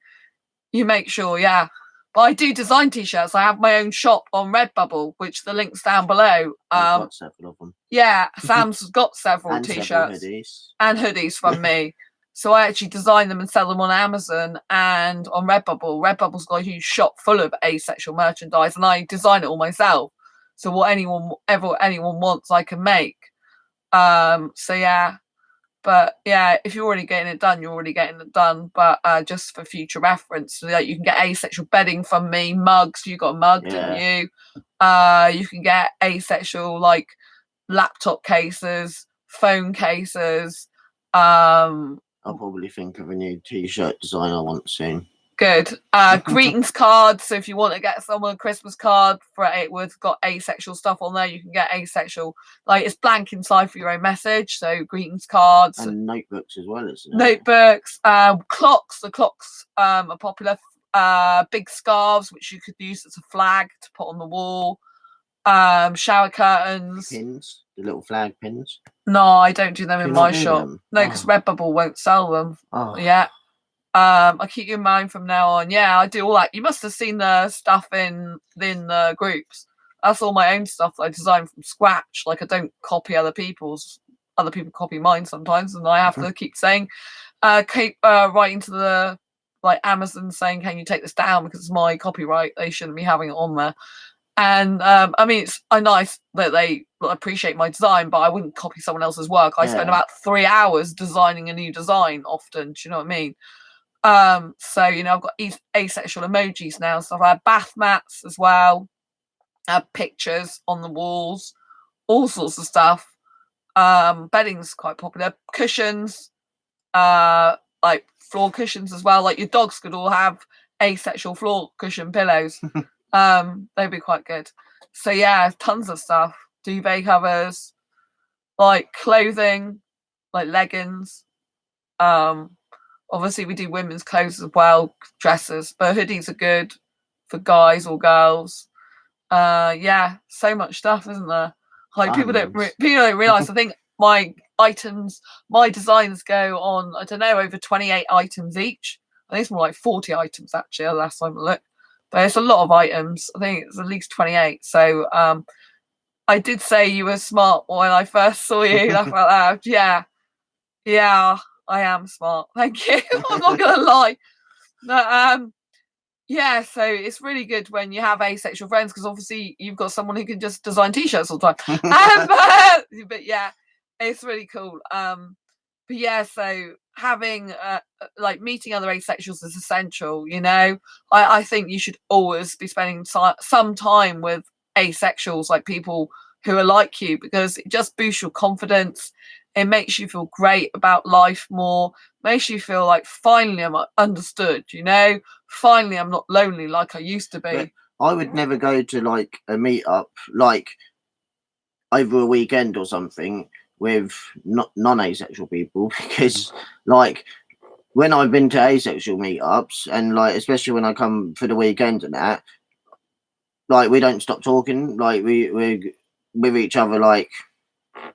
You make sure, yeah. But I do design t-shirts. I have my own shop on Redbubble, which the link's down below. I've got several of them. Yeah, Sam's got several and t-shirts several hoodies. and hoodies from me. So I actually design them and sell them on Amazon and on Redbubble. Redbubble's got a huge shop full of asexual merchandise, and I design it all myself. So what anyone wants, I can make. So yeah. But yeah, if you're already getting it done, you're already getting it done. But just for future reference, so that you can get asexual bedding from me, mugs. You got a mug, didn't you? You can get asexual like laptop cases, phone cases. I'll probably think of a new t-shirt design I want soon. Good. Greetings cards. So if you want to get someone a Christmas card for it with got asexual stuff on there, you can get asexual. Like, it's blank inside for your own message. So greetings cards and notebooks as well, isn't it? Notebooks, clocks. The clocks are popular. Big scarves, which you could use as a flag to put on the wall. Shower curtains. Pins, the little flag pins. No, I don't do them in my shop. No, because Redbubble won't sell them. Yeah. I keep you in mind from now on. Yeah, I do all that. You must have seen the stuff in the groups. That's all my own stuff that I design from scratch. Like, I don't copy other people's. Other people copy mine sometimes, and I have to keep saying, keep writing to the Amazon saying, can you take this down, because it's my copyright. They shouldn't be having it on there. And I mean, it's nice that they appreciate my design, but I wouldn't copy someone else's work. I spend about 3 hours designing a new design often. Do you know what I mean? So, you know, I've got asexual emojis now. So I have bath mats as well. I have pictures on the walls, all sorts of stuff. Bedding's quite popular. Cushions, like floor cushions as well. Like your dogs could all have asexual floor cushion pillows. They'd be quite good. So yeah, tons of stuff. Duvet covers, like clothing, like leggings. Obviously we do women's clothes as well, dresses, but hoodies are good for guys or girls. Yeah, so much stuff, isn't there? Like people don't realize. I think my designs go on, I don't know, over 28 items each. I think it's more like 40 items actually, the last time I looked. But it's a lot of items. I think it's at least 28. So I did say you were smart when I first saw you. Laugh out loud. Yeah, I am smart. Thank you. I'm not gonna lie. But yeah, so it's really good when you have asexual friends, because obviously you've got someone who can just design t-shirts all the time. But yeah, it's really cool. But yeah, so having like meeting other asexuals is essential. You know, I think you should always be spending some time with asexuals, like people who are like you, because it just boosts your confidence. It makes you feel great about life more, makes you feel like finally I'm understood, you know, finally I'm not lonely like I used to be. But I would never go to like a meetup like over a weekend or something with non-asexual people, because like when I've been to asexual meetups, and like especially when I come for the weekend and that, like we don't stop talking, like we're with each other, like,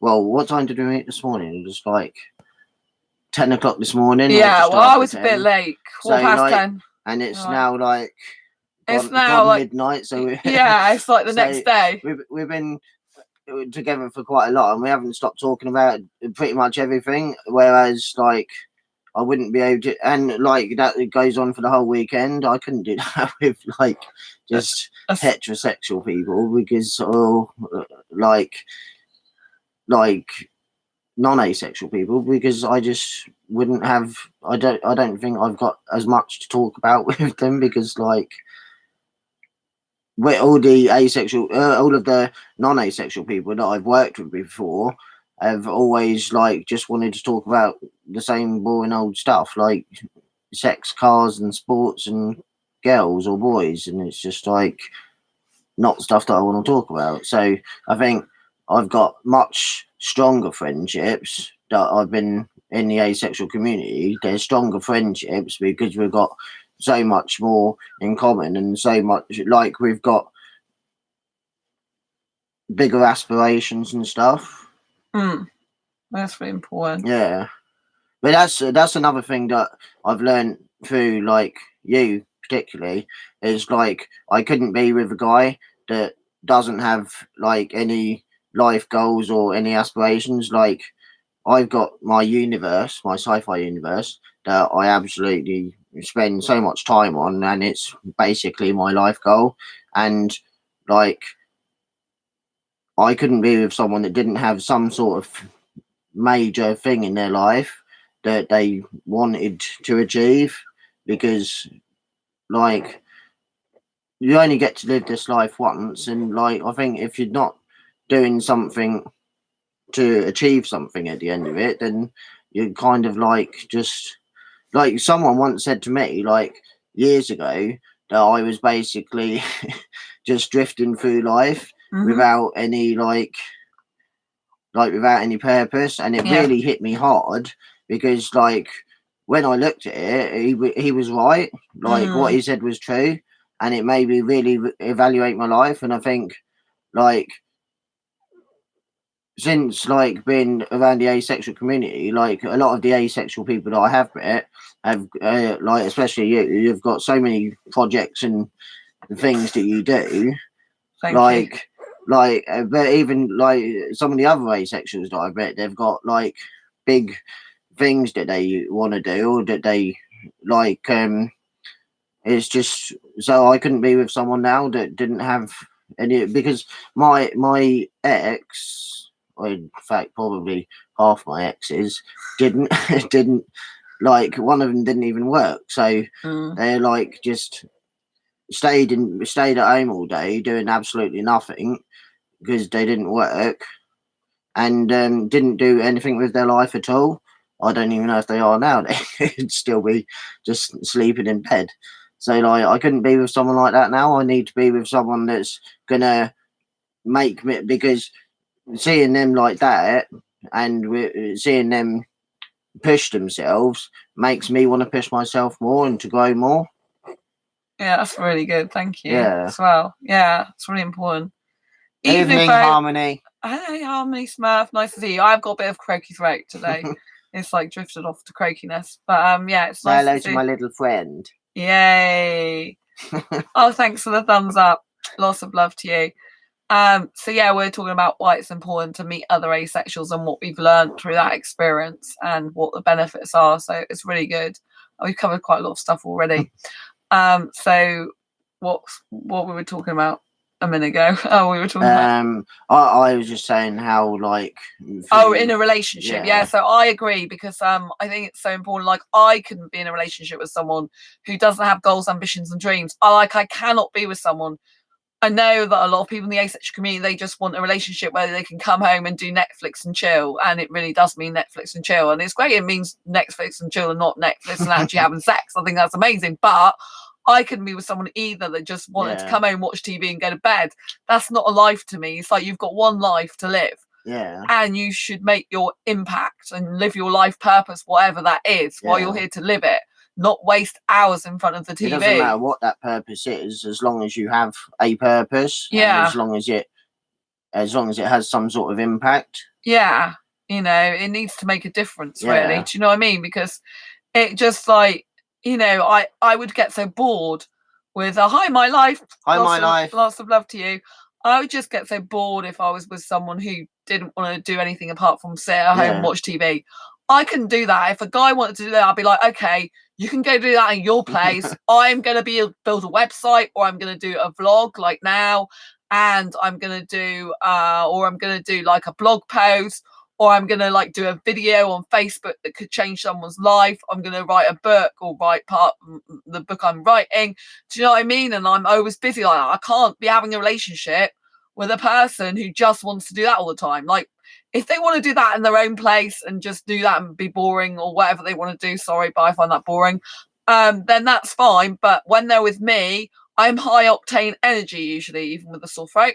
well, what time did we meet this morning? Just like 10 o'clock this morning. Yeah, well, I was 10. A bit late. Quarter past like, 10. And it's now like it's now like midnight. So yeah, it's like the next day. We've been together for quite a lot, and we haven't stopped talking about pretty much everything. Whereas like I wouldn't be able to, and like that it goes on for the whole weekend. I couldn't do that with like just heterosexual people, because like non-asexual people, because I just wouldn't have. I don't think I've got as much to talk about with them, because like with all the asexual, all of the non-asexual people that I've worked with before have always like just wanted to talk about the same boring old stuff, like sex, cars, and sports, and girls or boys, and it's just like not stuff that I want to talk about. So I think I've got much stronger friendships that I've been in the asexual community. There's stronger friendships because we've got so much more in common, and so much like we've got bigger aspirations and stuff. That's really important. Yeah, but that's another thing that I've learned through like you particularly, is like I couldn't be with a guy that doesn't have like any life goals or any aspirations. Like I've got my universe, my sci-fi universe, that I absolutely spend so much time on, and it's basically my life goal. And like I couldn't be with someone that didn't have some sort of major thing in their life that they wanted to achieve, because like you only get to live this life once, and like I think if you're not doing something to achieve something at the end of it, then you're kind of like just like someone once said to me like years ago that I was basically just drifting through life without any like without any purpose, and it really hit me hard, because like when I looked at it, he was right, like what he said was true, and it made me really evaluate my life. And I think like since like being around the asexual community, like a lot of the asexual people that I have met have like especially you've got so many projects and things that you do. Thank you. But even like some of the other asexuals that I've met, they've got like big things that they want to do, or that they like. It's just so I couldn't be with someone now that didn't have and because my ex, or in fact probably half my exes, didn't didn't like, one of them didn't even work, so they're like just stayed at home all day doing absolutely nothing because they didn't work, and didn't do anything with their life at all. I don't even know if they are now. They'd still be just sleeping in bed. So like, I couldn't be with someone like that now. I need to be with someone that's gonna make me, because seeing them like that and seeing them push themselves makes me want to push myself more and to grow more. Yeah, that's really good. Thank you. Yeah. As well. Yeah, it's really important. Evening, Harmony. Hey, Harmony Smurf. Nice to see you. I've got a bit of croaky throat today. It's like drifted off to croakiness. But yeah, it's nice. Hello to my little friend. Yay. Oh, thanks for the thumbs up. Lots of love to you. So yeah, we're talking about why it's important to meet other asexuals and what we've learned through that experience and what the benefits are. So it's really good. We've covered quite a lot of stuff already. So what we were talking about a minute ago? Oh, we were talking about. I was just saying how, like, in a relationship, yeah. So I agree, because I think it's so important. Like, I couldn't be in a relationship with someone who doesn't have goals, ambitions, and dreams. I cannot be with someone. I know that a lot of people in the asexual community, they just want a relationship where they can come home and do Netflix and chill, and it really does mean Netflix and chill, and it's great. It means Netflix and chill and not Netflix and actually having sex. I think that's amazing. But I couldn't be with someone either that just wanted to come home, watch TV, and go to bed. That's not a life to me. It's like, you've got one life to live. Yeah. And you should make your impact and live your life purpose, whatever that is, while you're here to live it. Not waste hours in front of the TV. It doesn't matter what that purpose is, as long as you have a purpose. Yeah. And as long as it has some sort of impact. Yeah. You know, it needs to make a difference, really. Do you know what I mean? Because it just, like, you know, I would get so bored with hi, my life. Hi, my life. Lots of love to you. I would just get so bored if I was with someone who didn't want to do anything apart from sit at home and watch TV. I couldn't do that. If a guy wanted to do that, I'd be like, okay, you can go do that in your place. I'm going to build a website, or I'm going to do a vlog like now, and I'm going to do like a blog post, or I'm going to like do a video on Facebook that could change someone's life. I'm going to write a book, or write part of the book I'm writing. Do you know what I mean? And I'm always busy like that. I can't be having a relationship with a person who just wants to do that all the time. Like, if they want to do that in their own place and just do that and be boring, or whatever they want to do, sorry, but I find that boring, then that's fine. But when they're with me, I'm high octane energy, usually, even with a sore throat.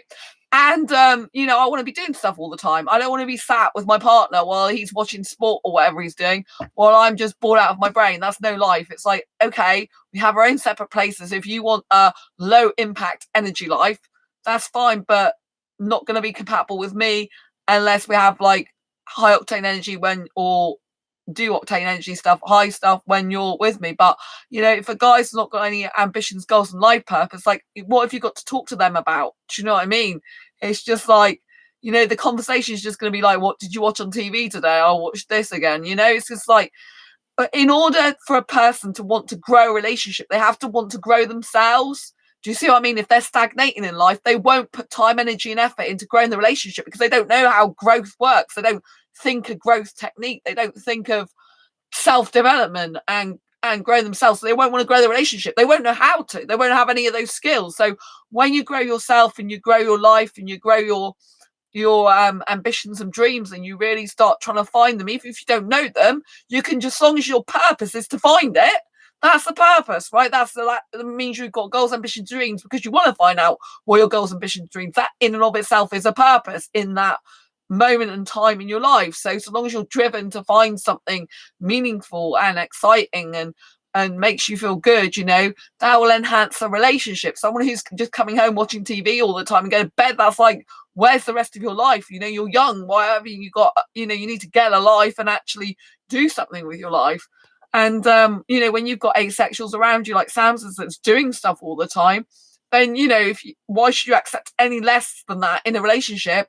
And, you know, I want to be doing stuff all the time. I don't want to be sat with my partner while he's watching sport or whatever he's doing, while I'm just bored out of my brain. That's no life. It's like, okay, we have our own separate places. If you want a low impact energy life, that's fine, but not going to be compatible with me unless we have like high octane energy or do octane energy stuff, high stuff when you're with me. But, you know, if a guy's not got any ambitions, goals, and life purpose, like, what have you got to talk to them about? Do you know what I mean? It's just like, you know, the conversation is just going to be like, what did you watch on TV today? I'll watch this again. You know, it's just like, but in order for a person to want to grow a relationship, they have to want to grow themselves. Do you see what I mean? If they're stagnating in life, they won't put time, energy, and effort into growing the relationship, because they don't know how growth works. They don't think of growth technique. They don't think of self-development and grow themselves. So they won't want to grow the relationship. They won't know how to. They won't have any of those skills. So when you grow yourself and you grow your life and you grow your ambitions and dreams, and you really start trying to find them, even if you don't know them, you can, just as long as your purpose is to find it. That's the purpose, right? That means you've got goals, ambitions, dreams, because you want to find out what your goals, ambitions, dreams. That in and of itself is a purpose in that moment in time in your life. So long as you're driven to find something meaningful and exciting and makes you feel good, you know, that will enhance a relationship. Someone who's just coming home watching TV all the time and going to bed, that's like, where's the rest of your life? You know, you're young, whatever you got, you know, you need to get a life and actually do something with your life. And, you know, when you've got asexuals around you, like Sam's that's doing stuff all the time, then, you know, why should you accept any less than that in a relationship?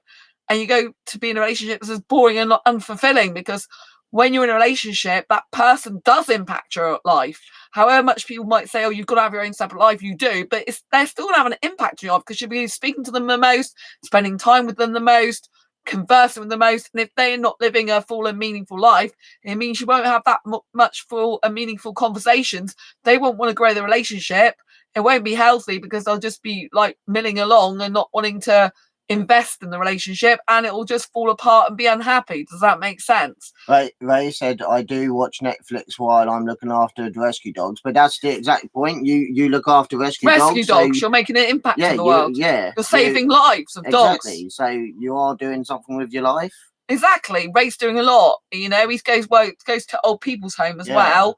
And you go to be in a relationship that's boring and not unfulfilling, because when you're in a relationship, that person does impact your life. However much people might say, oh, you've got to have your own separate life, you do, but they're still going to have an impact on your life because you'll be speaking to them the most, spending time with them the most, conversing with the most. And if they're not living a full and meaningful life, it means you won't have that much full and meaningful conversations. They won't want to grow the relationship. It won't be healthy because they'll just be like milling along and not wanting to invest in the relationship, and it will just fall apart and be unhappy. Does that make sense? Right, Ray said, I do watch Netflix while I'm looking after the rescue dogs, but that's the exact point. You look after rescue dogs. So you're making an impact in the world. You're saving lives of dogs. Exactly. So you are doing something with your life. Exactly. Ray's doing a lot. You know, he goes to old people's home as well,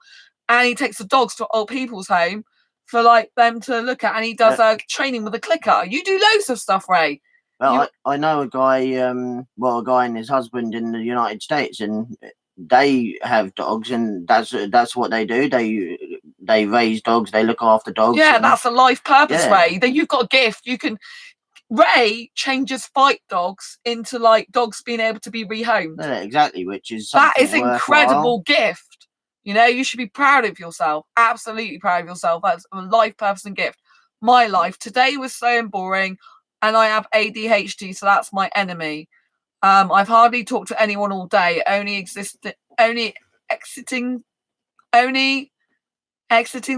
and he takes the dogs to old people's home for like them to look at, and he does training with a clicker. You do loads of stuff, Ray. Well, I know a guy, a guy and his husband in the United States, and they have dogs, and that's what they do. They raise dogs, they look after dogs. Yeah, that's a life purpose, Ray. Then you've got a gift. Ray changes fight dogs into like dogs being able to be rehomed. Yeah, exactly, which is that is incredible gift. You know, you should be proud of yourself. Absolutely proud of yourself. That's a life purpose and gift. My life today was so boring. And I have ADHD, so that's my enemy. I've hardly talked to anyone all day. Only exiting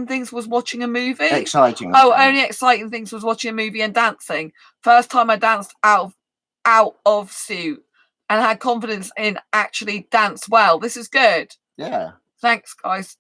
things was watching a movie. Exciting. Only exciting things was watching a movie and dancing. First time I danced out of suit and had confidence in actually dance well. This is good. Yeah. Thanks, guys.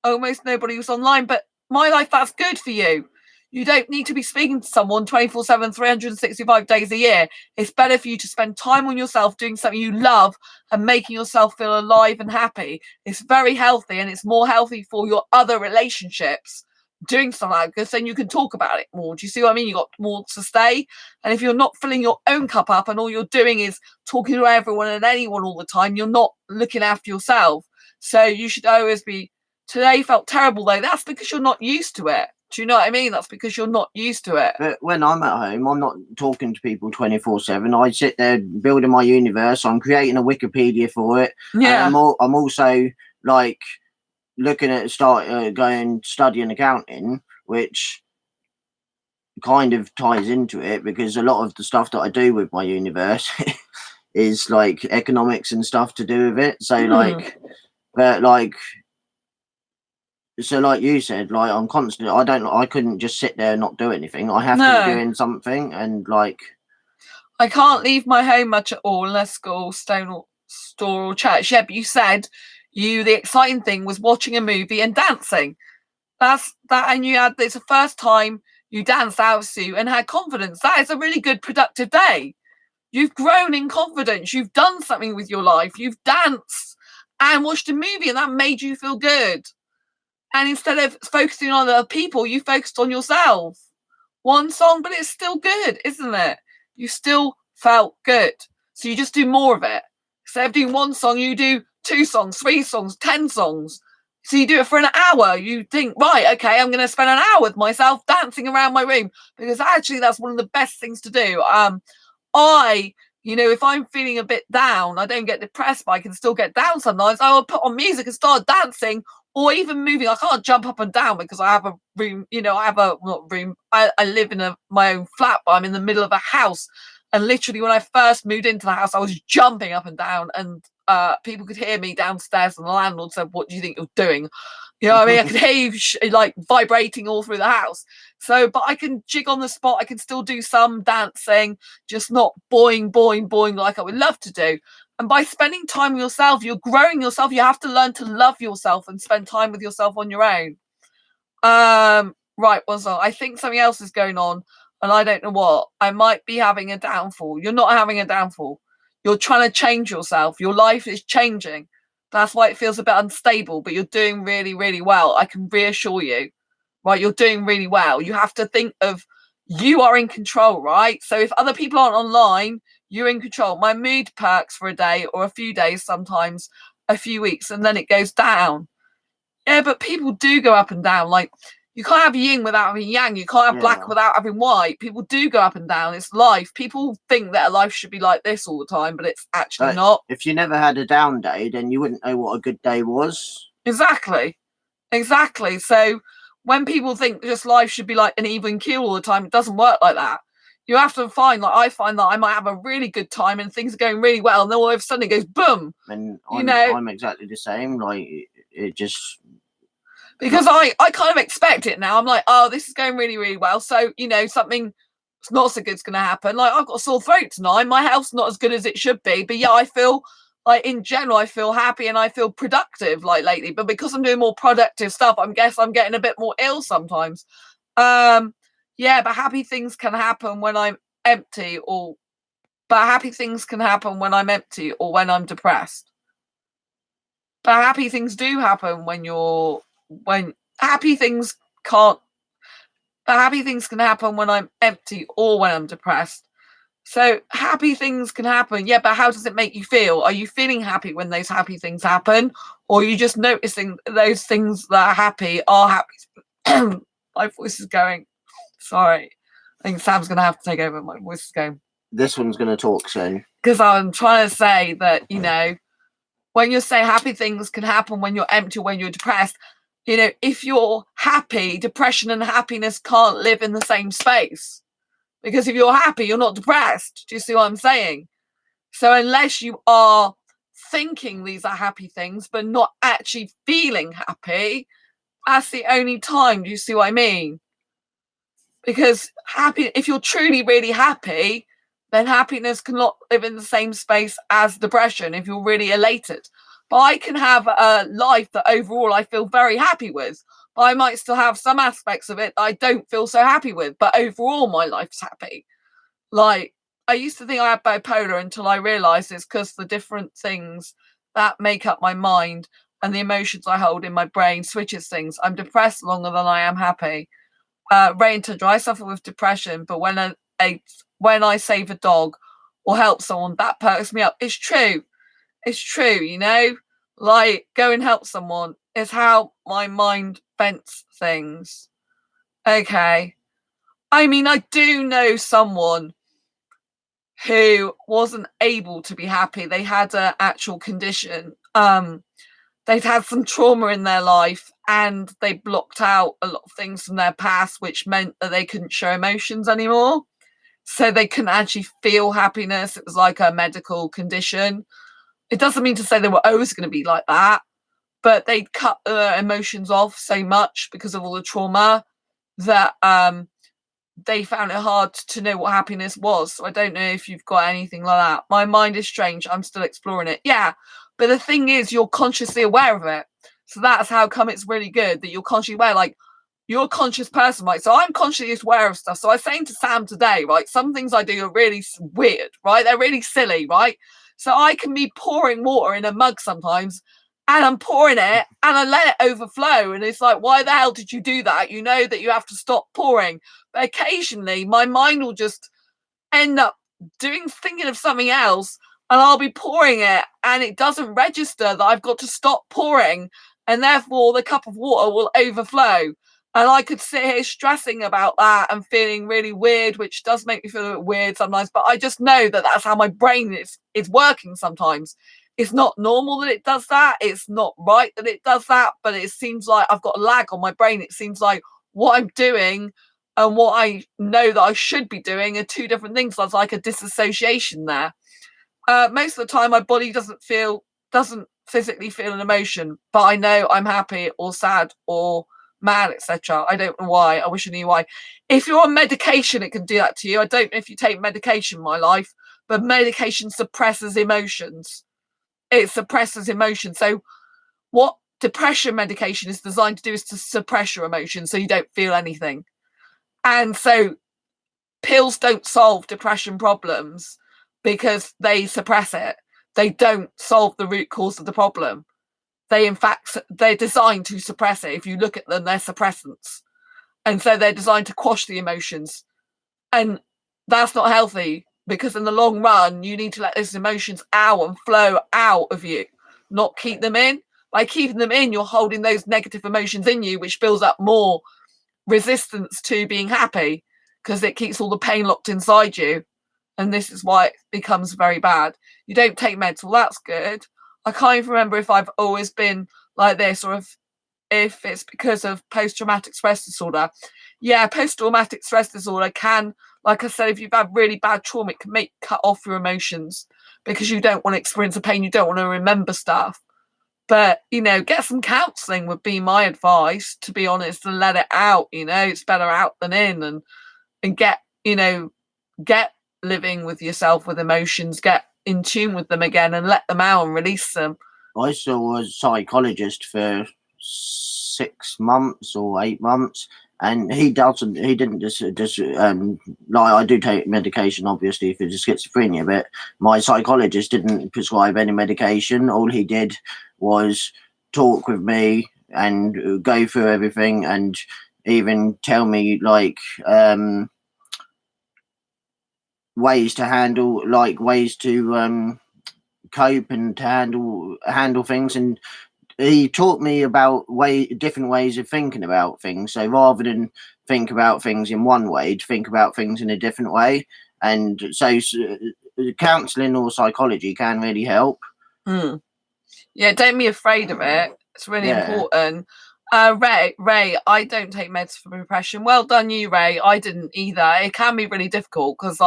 Almost nobody was online, but my life, that's good for you. You don't need to be speaking to someone 24/7, 365 days a year. It's better for you to spend time on yourself doing something you love and making yourself feel alive and happy. It's very healthy, and it's more healthy for your other relationships doing something like that, because then you can talk about it more. Do you see what I mean? You got more to say. And if you're not filling your own cup up and all you're doing is talking to everyone and anyone all the time, you're not looking after yourself. So you should always be, today felt terrible though. That's because you're not used to it. Do you know what I mean? That's because you're not used to it. But when I'm at home, I'm not talking to people 24/7. I sit there building my universe. I'm creating a Wikipedia for it. Yeah. And I'm also like looking at studying accounting, which kind of ties into it because a lot of the stuff that I do with my universe is like economics and stuff to do with it. So So like you said, like I'm constantly, I couldn't just sit there and not do anything. I have to be doing something, and like I can't leave my home much at all unless school, store or church. Yeah, but you said the exciting thing was watching a movie and dancing. That's that, and it's the first time you danced out of suit and had confidence. That is a really good productive day. You've grown in confidence. You've done something with your life. You've danced and watched a movie, and that made you feel good. And instead of focusing on other people, you focused on yourself. One song, but it's still good, isn't it? You still felt good. So you just do more of it. Instead of doing one song, you do 2 songs, 3 songs, 10 songs. So you do it for an hour. You think, right, okay, I'm going to spend an hour with myself dancing around my room, because actually that's one of the best things to do. If I'm feeling a bit down, I don't get depressed, but I can still get down sometimes. I will put on music and start dancing. Or even moving. I can't jump up and down because I have a room, I live in my own flat, but I'm in the middle of a house. And literally when I first moved into the house, I was jumping up and down, and people could hear me downstairs, and the landlord said, what do you think you're doing? You know what I mean? I could hear you like vibrating all through the house. So, but I can jig on the spot. I can still do some dancing, just not boing, boing, boing like I would love to do. And by spending time with yourself, you're growing yourself. You have to learn to love yourself and spend time with yourself on your own. Right, I think something else is going on, and I don't know what. I might be having a downfall. You're not having a downfall. You're trying to change yourself. Your life is changing. That's why it feels a bit unstable, but you're doing really, really well. I can reassure you. Right, you're doing really well. You have to think of you are in control, right? So if other people aren't online, you're in control. My mood perks for a day or a few days, sometimes a few weeks, and then it goes down. Yeah, but people do go up and down. Like, You can't have yin without having yang. You can't have black without having white. People do go up and down. It's life. People think that a life should be like this all the time, but it's actually not. If you never had a down day, then you wouldn't know what a good day was. Exactly. So when people think just life should be like an even keel all the time, it doesn't work like that. You have to find, like, I find that I might have a really good time and things are going really well, and then all of a sudden it goes boom. And I'm exactly the same. Like, it just... Because I kind of expect it now. I'm like, oh, this is going really, really well. So, something not so good's going to happen. Like, I've got a sore throat tonight. My health's not as good as it should be. But yeah, I feel like in general, I feel happy and I feel productive like lately. But because I'm doing more productive stuff, I guess I'm getting a bit more ill sometimes. Yeah, but happy things can happen when I'm empty but happy things can happen when I'm empty or when I'm depressed. But happy things do happen when happy things can happen when I'm empty or when I'm depressed. So happy things can happen. Yeah, but how does it make you feel? Are you feeling happy when those happy things happen? Or are you just noticing those things that are happy are happy? My voice is going. Sorry. I think Sam's going to have to take over. My voice is going. This one's going to talk soon. Because I'm trying to say that, when you say happy things can happen when you're empty, when you're depressed, if you're happy, depression and happiness can't live in the same space. Because if you're happy, you're not depressed. Do you see what I'm saying? So unless you are thinking these are happy things, but not actually feeling happy, that's the only time. Do you see what I mean? Because if you're truly, really happy, then happiness cannot live in the same space as depression if you're really elated. But I can have a life that overall I feel very happy with. But I might still have some aspects of it that I don't feel so happy with. But overall, my life's happy. Like, I used to think I had bipolar until I realised it's because the different things that make up my mind and the emotions I hold in my brain switches things. I'm depressed longer than I am happy. Rain to dry, I suffer with depression, but when I save a dog or help someone, that perks me up. It's true. It's true, like, go and help someone is how my mind vents things. Okay. I mean, I do know someone who wasn't able to be happy. They had an actual condition. They'd had some trauma in their life and they blocked out a lot of things from their past, which meant that they couldn't show emotions anymore. So they couldn't actually feel happiness. It was like a medical condition. It doesn't mean to say they were always going to be like that, but they'd cut their emotions off so much because of all the trauma that they found it hard to know what happiness was. So I don't know if you've got anything like that. My mind is strange. I'm still exploring it. Yeah. But the thing is, you're consciously aware of it. So that's how come it's really good that you're consciously aware. Like, you're a conscious person, right? So I'm consciously aware of stuff. So I was saying to Sam today, right, some things I do are really weird, right? They're really silly, right? So I can be pouring water in a mug sometimes and I'm pouring it and I let it overflow. And it's like, why the hell did you do that? You know that you have to stop pouring. But occasionally my mind will just end up thinking of something else and I'll be pouring it and it doesn't register that I've got to stop pouring and therefore the cup of water will overflow. And I could sit here stressing about that and feeling really weird, which does make me feel a bit weird sometimes. But I just know that that's how my brain is working sometimes. It's not normal that it does that. It's not right that it does that. But it seems like I've got a lag on my brain. It seems like what I'm doing and what I know that I should be doing are two different things. There's like a disassociation there. Most of the time, my body doesn't physically feel an emotion. But I know I'm happy or sad or mad, etc. I don't know why. I wish I knew why. If you're on medication, it can do that to you. I don't know if you take medication in my life, but medication suppresses emotions. It suppresses emotions. So what depression medication is designed to do is to suppress your emotions so you don't feel anything. And so pills don't solve depression problems because they suppress it. They don't solve the root cause of the problem. They're designed to suppress it. If you look at them, they're suppressants. And so they're designed to quash the emotions. And that's not healthy because in the long run, you need to let those emotions out and flow out of you, not keep them in. By keeping them in, you're holding those negative emotions in you, which builds up more resistance to being happy because it keeps all the pain locked inside you. And this is why it becomes very bad. You don't take meds. Well, that's good. I can't even remember if I've always been like this or if it's because of post-traumatic stress disorder. Yeah, post-traumatic stress disorder can, like I said, if you've had really bad trauma, it can cut off your emotions because you don't want to experience the pain. You don't want to remember stuff. But, get some counselling would be my advice, to be honest, and let it out. It's better out than in, and get living with yourself, with emotions, get in tune with them again and let them out and release them. I saw a psychologist for 6 months or 8 months, and he didn't just like, I do take medication obviously for the schizophrenia, but my psychologist didn't prescribe any medication. All he did was talk with me and go through everything, and even tell me like ways to handle, like ways to cope and to handle things. And he taught me about different ways of thinking about things. So rather than think about things in one way, to think about things in a different way. And so counselling or psychology can really help. Yeah, don't be afraid of it. It's really important. Ray, I don't take meds for depression. Well done you, Ray. I didn't either. It can be really difficult because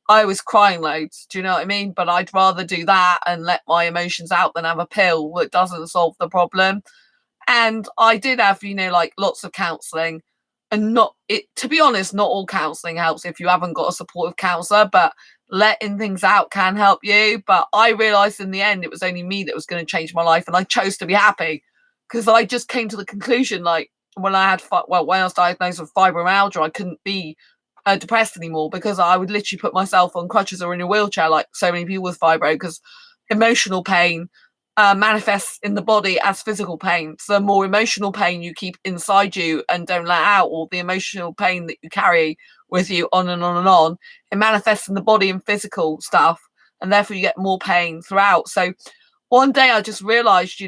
I was crying loads, do you know what I mean? But I'd rather do that and let my emotions out than have a pill that doesn't solve the problem. And I did have, lots of counselling, and to be honest, not all counselling helps if you haven't got a supportive counsellor, but letting things out can help you. But I realised in the end, it was only me that was going to change my life, and I chose to be happy because I just came to the conclusion, when I was diagnosed with fibromyalgia, I couldn't be depressed anymore because I would literally put myself on crutches or in a wheelchair like so many people with fibro, because emotional pain manifests in the body as physical pain. So the more emotional pain you keep inside you and don't let out, or the emotional pain that you carry with you on and on and on, it manifests in the body in physical stuff, and therefore you get more pain throughout. So one day I just realized,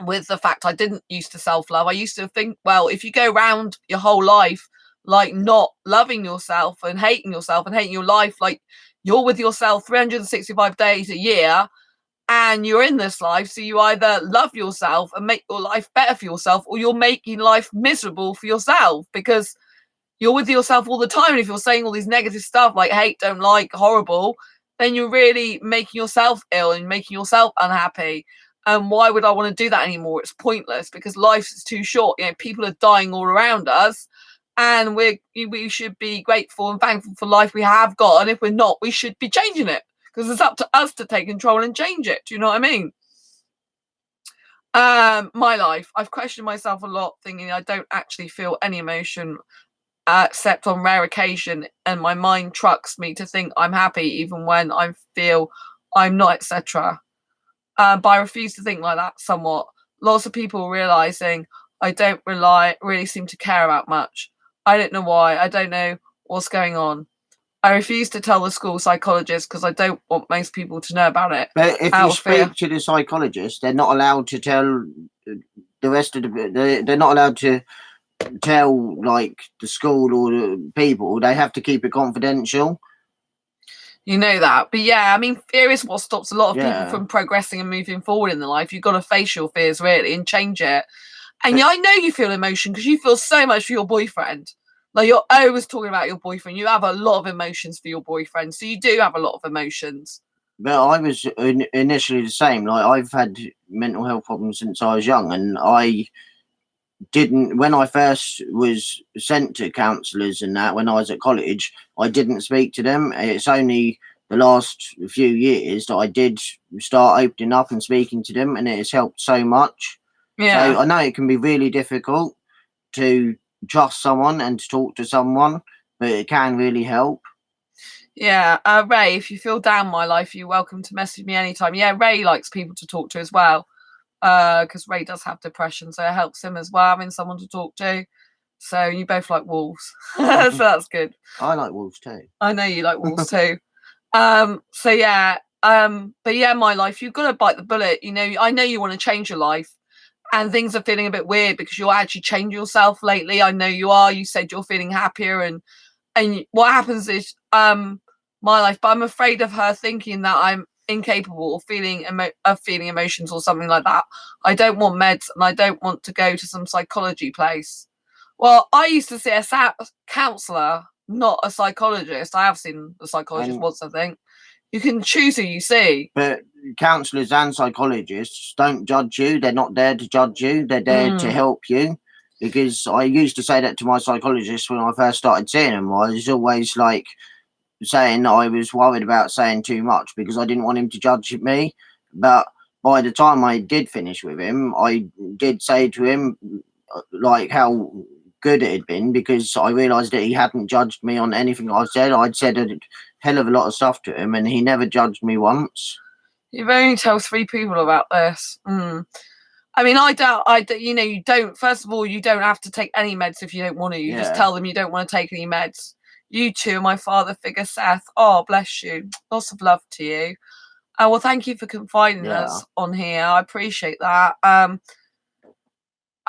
with the fact I didn't used to self-love, I used to think, well, if you go around your whole life not loving yourself and hating your life, you're with yourself 365 days a year and you're in this life, so you either love yourself and make your life better for yourself, or you're making life miserable for yourself because you're with yourself all the time. And if you're saying all these negative stuff like hate, don't like, horrible, then you're really making yourself ill and making yourself unhappy. And why would I want to do that anymore? It's pointless because life is too short. People are dying all around us, and we should be grateful and thankful for life we have got. And if we're not, we should be changing it, because it's up to us to take control and change it. Do you know what I mean? My life, I've questioned myself a lot, thinking I don't actually feel any emotion except on rare occasion, and my mind trucks me to think I'm happy even when I feel I'm not, etc. But I refuse to think like that somewhat. Lots of people realising I don't really seem to care about much. I don't know why. I don't know what's going on. I refuse to tell the school psychologist because I don't want most people to know about it. But if you speak to the psychologist, they're not allowed to tell the rest of they're not allowed to tell like the school or the people. They have to keep it confidential. You know that. But yeah, I mean, fear is what stops a lot of people from progressing and moving forward in their life. You've got to face your fears really and change it. And I know you feel emotion because you feel so much for your boyfriend. You're always talking about your boyfriend. You have a lot of emotions for your boyfriend. So you do have a lot of emotions. But I was initially the same. I've had mental health problems since I was young, and I didn't, when I first was sent to counsellors and that, when I was at college, I didn't speak to them. It's only the last few years that I did start opening up and speaking to them, and it has helped so much. Yeah. So I know it can be really difficult to trust someone and to talk to someone, but it can really help. Yeah, Ray, if you feel down my life, you're welcome to message me anytime. Yeah, Ray likes people to talk to as well, because Ray does have depression, so it helps him as well, having someone to talk to. So you both like wolves. So that's good. I like wolves too. I know you like wolves too. So yeah, but yeah, my life, you've got to bite the bullet. I know you want to change your life, and things are feeling a bit weird because you're actually changing yourself lately. I know you are. You said you're feeling happier, and what happens is my life, but I'm afraid of her thinking that I'm incapable of feeling emotions or something like that. I don't want meds, and I don't want to go to some psychology place. Well, I used to see a counsellor, not a psychologist. I have seen a psychologist once, I think. You can choose who you see. But counsellors and psychologists don't judge you. They're not there to judge you. They're there to help you. Because I used to say that to my psychologist when I first started seeing him. I was always like saying that I was worried about saying too much because I didn't want him to judge me. But by the time I did finish with him, I did say to him like how good it had been, because I realised that he hadn't judged me on anything I said. I'd said a hell of a lot of stuff to him and he never judged me once. You've only told 3 people about this. I mean, I doubt, you don't, first of all, you don't have to take any meds if you don't want to. You just tell them you don't want to take any meds. You two, my father figure, Seth. Oh, bless you. Lots of love to you. Well, thank you for confiding us on here. I appreciate that.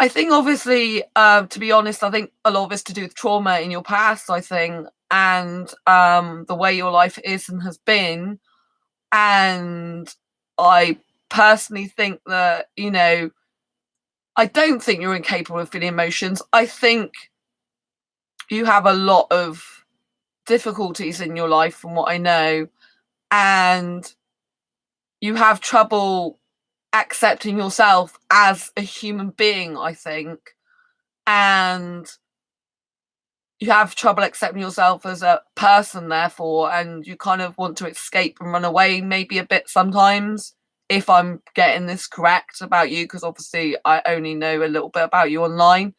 I think, obviously, to be honest, I think a lot of it's to do with trauma in your past, I think, and the way your life is and has been. And I personally think that, I don't think you're incapable of feeling emotions. I think you have a lot of difficulties in your life, from what I know, and you have trouble accepting yourself as a human being, I think, and you have trouble accepting yourself as a person, therefore, and you kind of want to escape and run away maybe a bit sometimes, if I'm getting this correct about you, because obviously I only know a little bit about you online.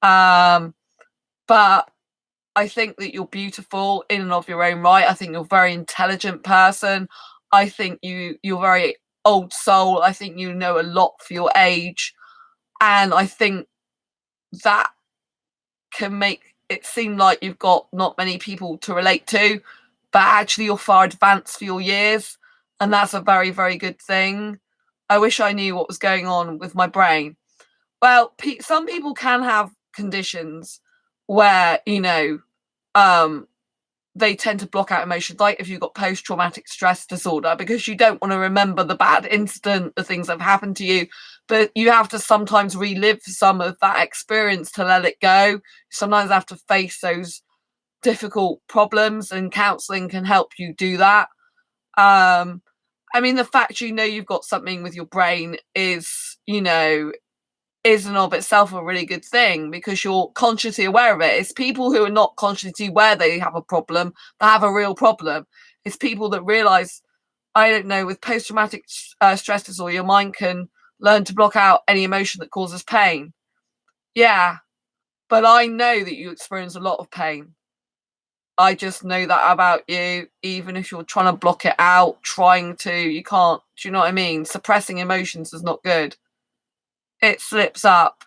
But I think that you're beautiful in and of your own right. I think you're a very intelligent person. I think you're very old soul. I think you know a lot for your age. And I think that can make it seem like you've got not many people to relate to, but actually you're far advanced for your years. And that's a very, very good thing. I wish I knew what was going on with my brain. Well, some people can have conditions where, they tend to block out emotions, like if you've got post-traumatic stress disorder, because you don't want to remember the bad incident, the things that have happened to you, but you have to sometimes relive some of that experience to let it go. You sometimes have to face those difficult problems, and counselling can help you do that. I mean, the fact you've got something with your brain is, is in of itself a really good thing, because you're consciously aware of it. It's people who are not consciously aware they have a problem that have a real problem. It's people that realise, I don't know, with post-traumatic stress disorder, your mind can learn to block out any emotion that causes pain. Yeah, but I know that you experience a lot of pain. I just know that about you. Even if you're trying to block it out, you can't. Do you know what I mean? Suppressing emotions is not good. It slips up.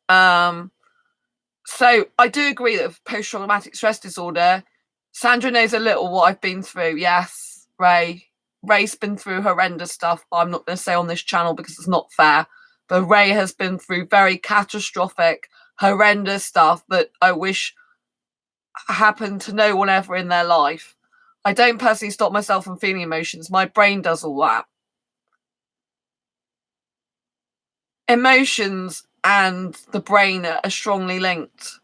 So I do agree that with post-traumatic stress disorder, Sandra knows a little what I've been through. Yes, Ray's been through horrendous stuff. I'm not going to say on this channel because it's not fair, but Ray has been through very catastrophic, horrendous stuff that I wish happened to no one ever in their life. I don't personally stop myself from feeling emotions. My brain does all that. Emotions and the brain are strongly linked.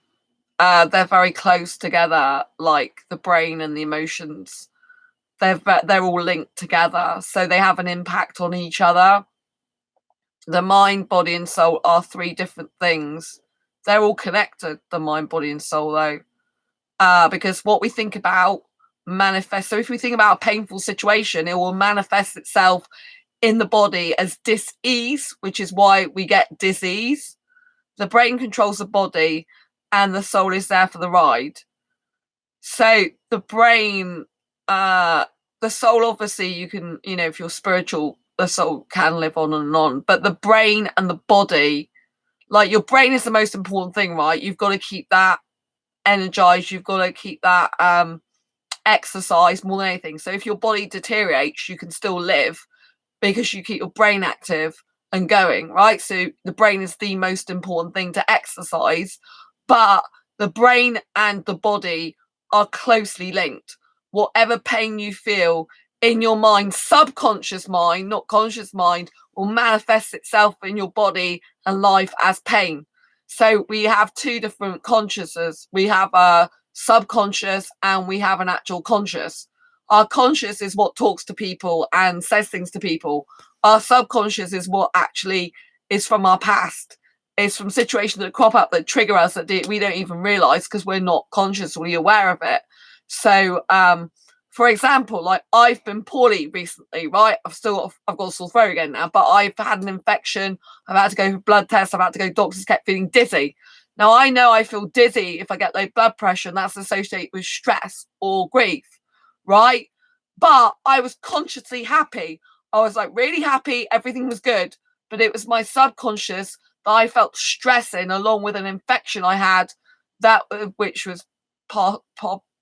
They're very close together, like the brain and the emotions. They're all linked together, so they have an impact on each other. The mind, body, and soul are 3 different things. They're all connected, the mind, body, and soul, though, because what we think about manifests. So if we think about a painful situation, it will manifest itself in the body as dis-ease, which is why we get disease. The brain controls the body and the soul is there for the ride. So the brain, the soul, obviously you can, if you're spiritual, the soul can live on and on, but the brain and the body, like your brain is the most important thing, right? You've got to keep that energized. You've got to keep that exercise more than anything. So if your body deteriorates, you can still live, because you keep your brain active and going, right? So the brain is the most important thing to exercise, but the brain and the body are closely linked. Whatever pain you feel in your mind, subconscious mind, not conscious mind, will manifest itself in your body and life as pain. So we have two different consciousnesses. We have a subconscious and we have an actual conscious. Our conscious is what talks to people and says things to people. Our subconscious is what actually is from our past. It's from situations that crop up that trigger us that we don't even realize because we're not consciously aware of it. So, for example, like I've been poorly recently, right? I've got a sore throat again now, but I've had an infection. I've had to go for blood tests. I've had to go to doctors, kept feeling dizzy. Now I know I feel dizzy if I get low blood pressure, and that's associated with stress or grief, right? But I was consciously happy. I was like really happy. Everything was good, but it was my subconscious that I felt stress in, along with an infection I had, that which was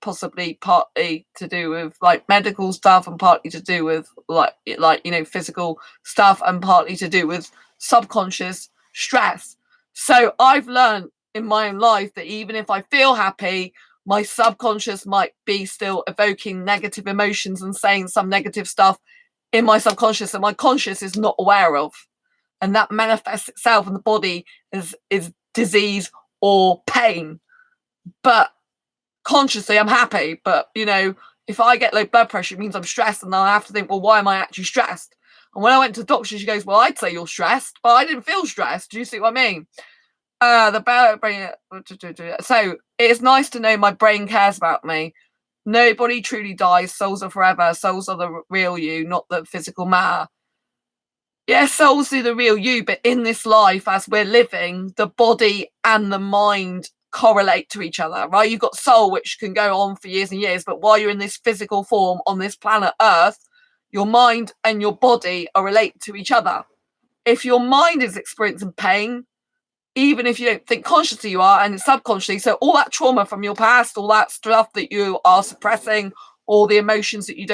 possibly partly to do with like medical stuff and partly to do with like physical stuff and partly to do with subconscious stress. So I've learned in my own life that even if I feel happy, my subconscious might be still evoking negative emotions and saying some negative stuff in my subconscious that my conscious is not aware of, and that manifests itself in the body as disease or pain. But consciously I'm happy, but if I get low blood pressure, it means I'm stressed, and then I have to think, well, why am I actually stressed? And when I went to the doctor, she goes, well, I'd say you're stressed, but I didn't feel stressed. Do you see what I mean? The brain. So it's nice to know my brain cares about me. Nobody truly dies. Souls are forever. Souls are the real you, not the physical matter. Yeah, souls are the real you, but in this life, as we're living, the body and the mind correlate to each other, right? You've got soul, which can go on for years and years, but while you're in this physical form on this planet Earth, your mind and your body are related to each other. If your mind is experiencing pain, even if you don't think consciously you are, and subconsciously, so all that trauma from your past, all that stuff that you are suppressing, all the emotions that you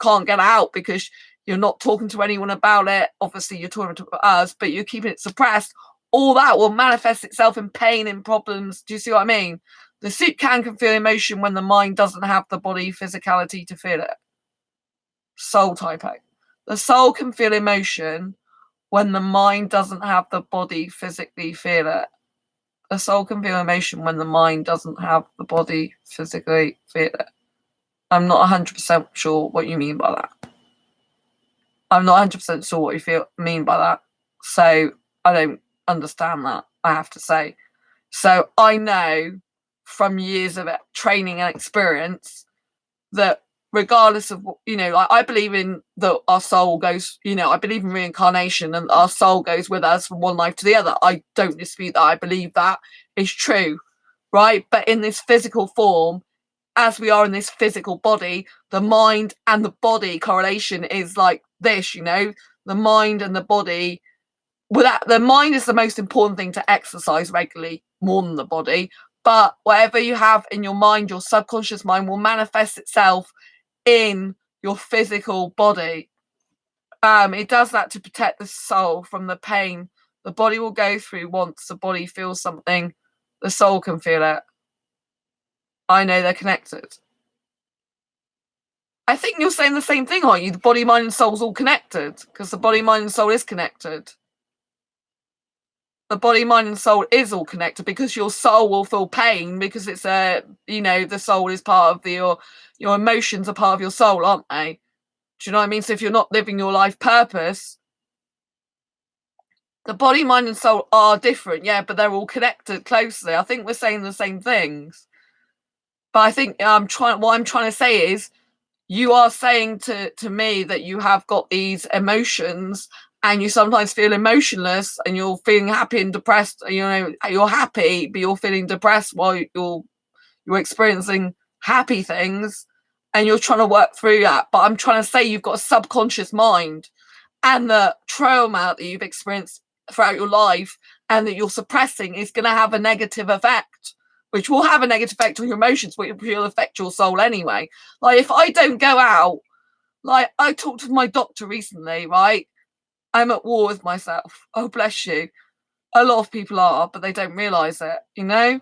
can't get out because you're not talking to anyone about it. Obviously, you're talking to us, but you're keeping it suppressed. All that will manifest itself in pain and problems. Do you see what I mean? The soup can feel emotion when the mind doesn't have the body physicality to feel it. Soul typo. The soul can feel emotion when the mind doesn't have the body physically feel it. The soul can feel emotion when the mind doesn't have the body physically feel it. I'm not 100% sure what you mean by that. I'm not 100% sure what you mean by that. So I don't understand that, I have to say. So I know from years of training and experience that regardless of I believe in that our soul goes, I believe in reincarnation and our soul goes with us from one life to the other. I don't dispute that. I believe that is true, right? But in this physical form, as we are in this physical body, the mind and the body correlation is like this, the mind and the body. The mind is the most important thing to exercise regularly, more than the body. But whatever you have in your mind, your subconscious mind will manifest itself in your physical body. It does that to protect the soul from the pain the body will go through. Once the body feels something, the soul can feel it. I know they're connected. I think you're saying the same thing, aren't you? The body, mind, and soul's all connected, because the body, mind, and soul is connected. The body, mind, and soul is all connected, because your soul will feel pain because it's the soul is part of your emotions are part of your soul, aren't they? Do you know what I mean? So if you're not living your life purpose, the body, mind, and soul are different, yeah, but they're all connected closely. I think we're saying the same things. But I think what I'm trying to say is, you are saying to me that you have got these emotions and you sometimes feel emotionless and you're feeling happy and depressed. You're happy, but you're feeling depressed while you're experiencing happy things and you're trying to work through that. But I'm trying to say you've got a subconscious mind, and the trauma that you've experienced throughout your life and that you're suppressing is going to have a negative effect, which will have a negative effect on your emotions, which will affect your soul anyway. Like if I don't go out, Like, I talked to my doctor recently, right? I'm at war with myself. Oh, bless you. A lot of people are, but they don't realise it, you know?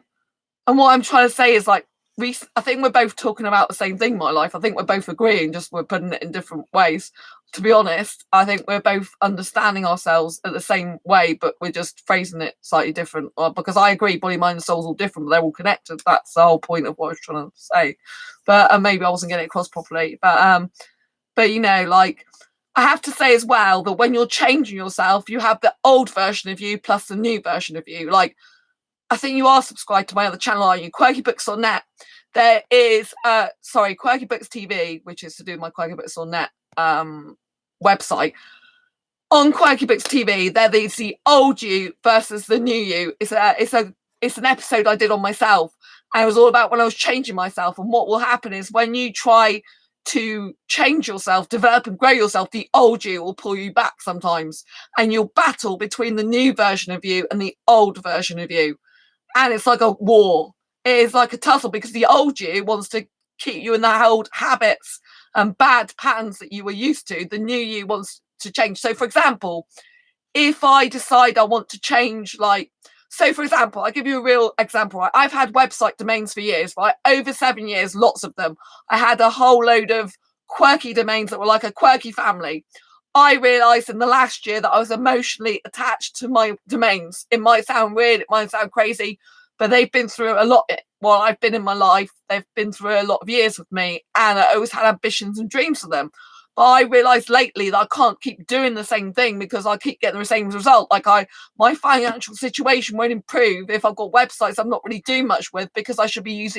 And what I'm trying to say is, like, I think we're both talking about the same thing, my life. I think we're both agreeing, just we're putting it in different ways. To be honest, I think we're both understanding ourselves at the same way, but we're just phrasing it slightly different. Because I agree, body, mind, and soul's all different, but they're all connected. That's the whole point of what I was trying to say. But maybe I wasn't getting it across properly. But you know, like, I have to say as well that when you're changing yourself, you have the old version of you plus the new version of you. Like, I think you are subscribed to my other channel, aren't you? Quirky Books on Net. There is, Quirky Books TV, which is to do with my Quirky Books on Net website. On Quirky Books TV, there is the old you versus the new you. It's an episode I did on myself, and it was all about when I was changing myself. And what will happen is when you try to change yourself, develop and grow yourself, the old you will pull you back sometimes, and you'll battle between the new version of you and the old version of you. And it's like a war. It is like a tussle, because the old you wants to keep you in the old habits and bad patterns that you were used to. The new you wants to change. So, for example, if I decide I want to change, like, so for example, I'll give you a real example, right? I've had website domains for years, right? Over 7 years, lots of them. I had a whole load of quirky domains that were like a quirky family. I realised in the last year that I was emotionally attached to my domains. It might sound weird, it might sound crazy, but they've been through a lot while I've been in my life. They've been through a lot of years with me, and I always had ambitions and dreams for them. But I realised lately that I can't keep doing the same thing because I keep getting the same result. Like, my financial situation won't improve if I've got websites I'm not really doing much with, because I should be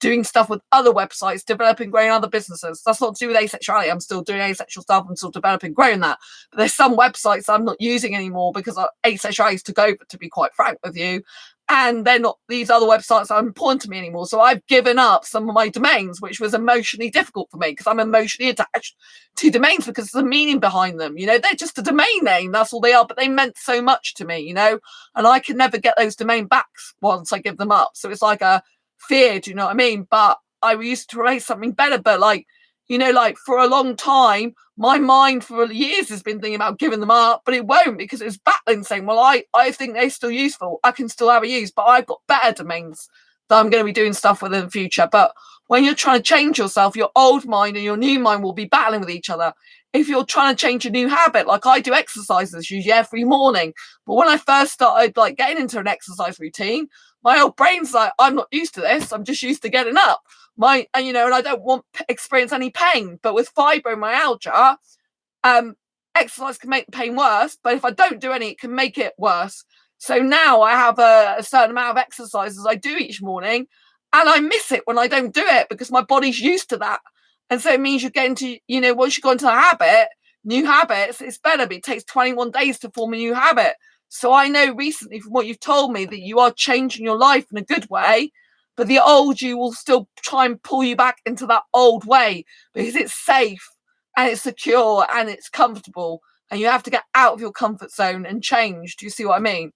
doing stuff with other websites, developing, growing other businesses. That's not to do with asexuality. I'm still doing asexual stuff. I'm still developing, growing that. But there's some websites I'm not using anymore because asexuality took over, to be quite frank with you. And they're not, these other websites are important to me anymore. So I've given up some of my domains, which was emotionally difficult for me, because I'm emotionally attached to domains because there's a meaning behind them. You know, they're just a domain name. That's all they are. But they meant so much to me, you know, and I can never get those domain backs once I give them up. So it's like a fear, do you know what I mean? But I used to raise something better. But like, you know, like for a long time, my mind for years has been thinking about giving them up, but it won't, because it's battling, saying, well, I think they're still useful. I can still have a use, but I've got better domains that I'm going to be doing stuff with in the future. But when you're trying to change yourself, your old mind and your new mind will be battling with each other. If you're trying to change a new habit, like I do exercises usually every morning, but when I first started like getting into an exercise routine, my old brain's like, I'm not used to this. I'm just used to getting up. And I don't want to experience any pain. But with fibromyalgia, exercise can make the pain worse. But if I don't do any, it can make it worse. So now I have a certain amount of exercises I do each morning, and I miss it when I don't do it because my body's used to that. And so it means you get into, once you go into a habit, new habits, it's better, but it takes 21 days to form a new habit. So I know recently from what you've told me that you are changing your life in a good way, but the old you will still try and pull you back into that old way because it's safe and it's secure and it's comfortable, and you have to get out of your comfort zone and change. Do you see what I mean?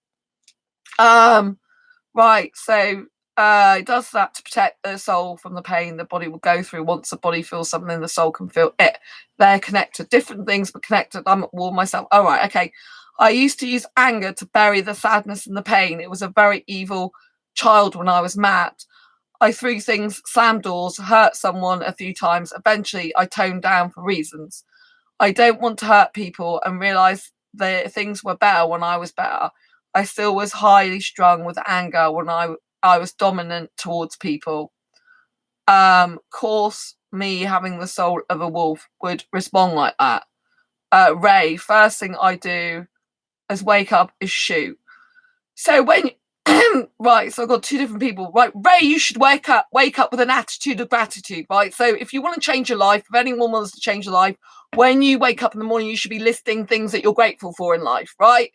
Right, so it does that to protect the soul from the pain the body will go through. Once the body feels something, the soul can feel it. They're connected, different things, but connected. I'm at war myself. Oh, right, okay. I used to use anger to bury the sadness and the pain. It was a very evil child when I was mad. I threw things, slammed doors, hurt someone a few times. Eventually, I toned down for reasons. I don't want to hurt people and realise that things were better when I was better. I still was highly strung with anger when I was dominant towards people. Course, me having the soul of a wolf would respond like that. Ray, first thing I do is wake up is shoot. So when right, so I've got two different people. Right, Ray, you should wake up with an attitude of gratitude, right? So if you want to change your life, if anyone wants to change your life, when you wake up in the morning, you should be listing things that you're grateful for in life, right?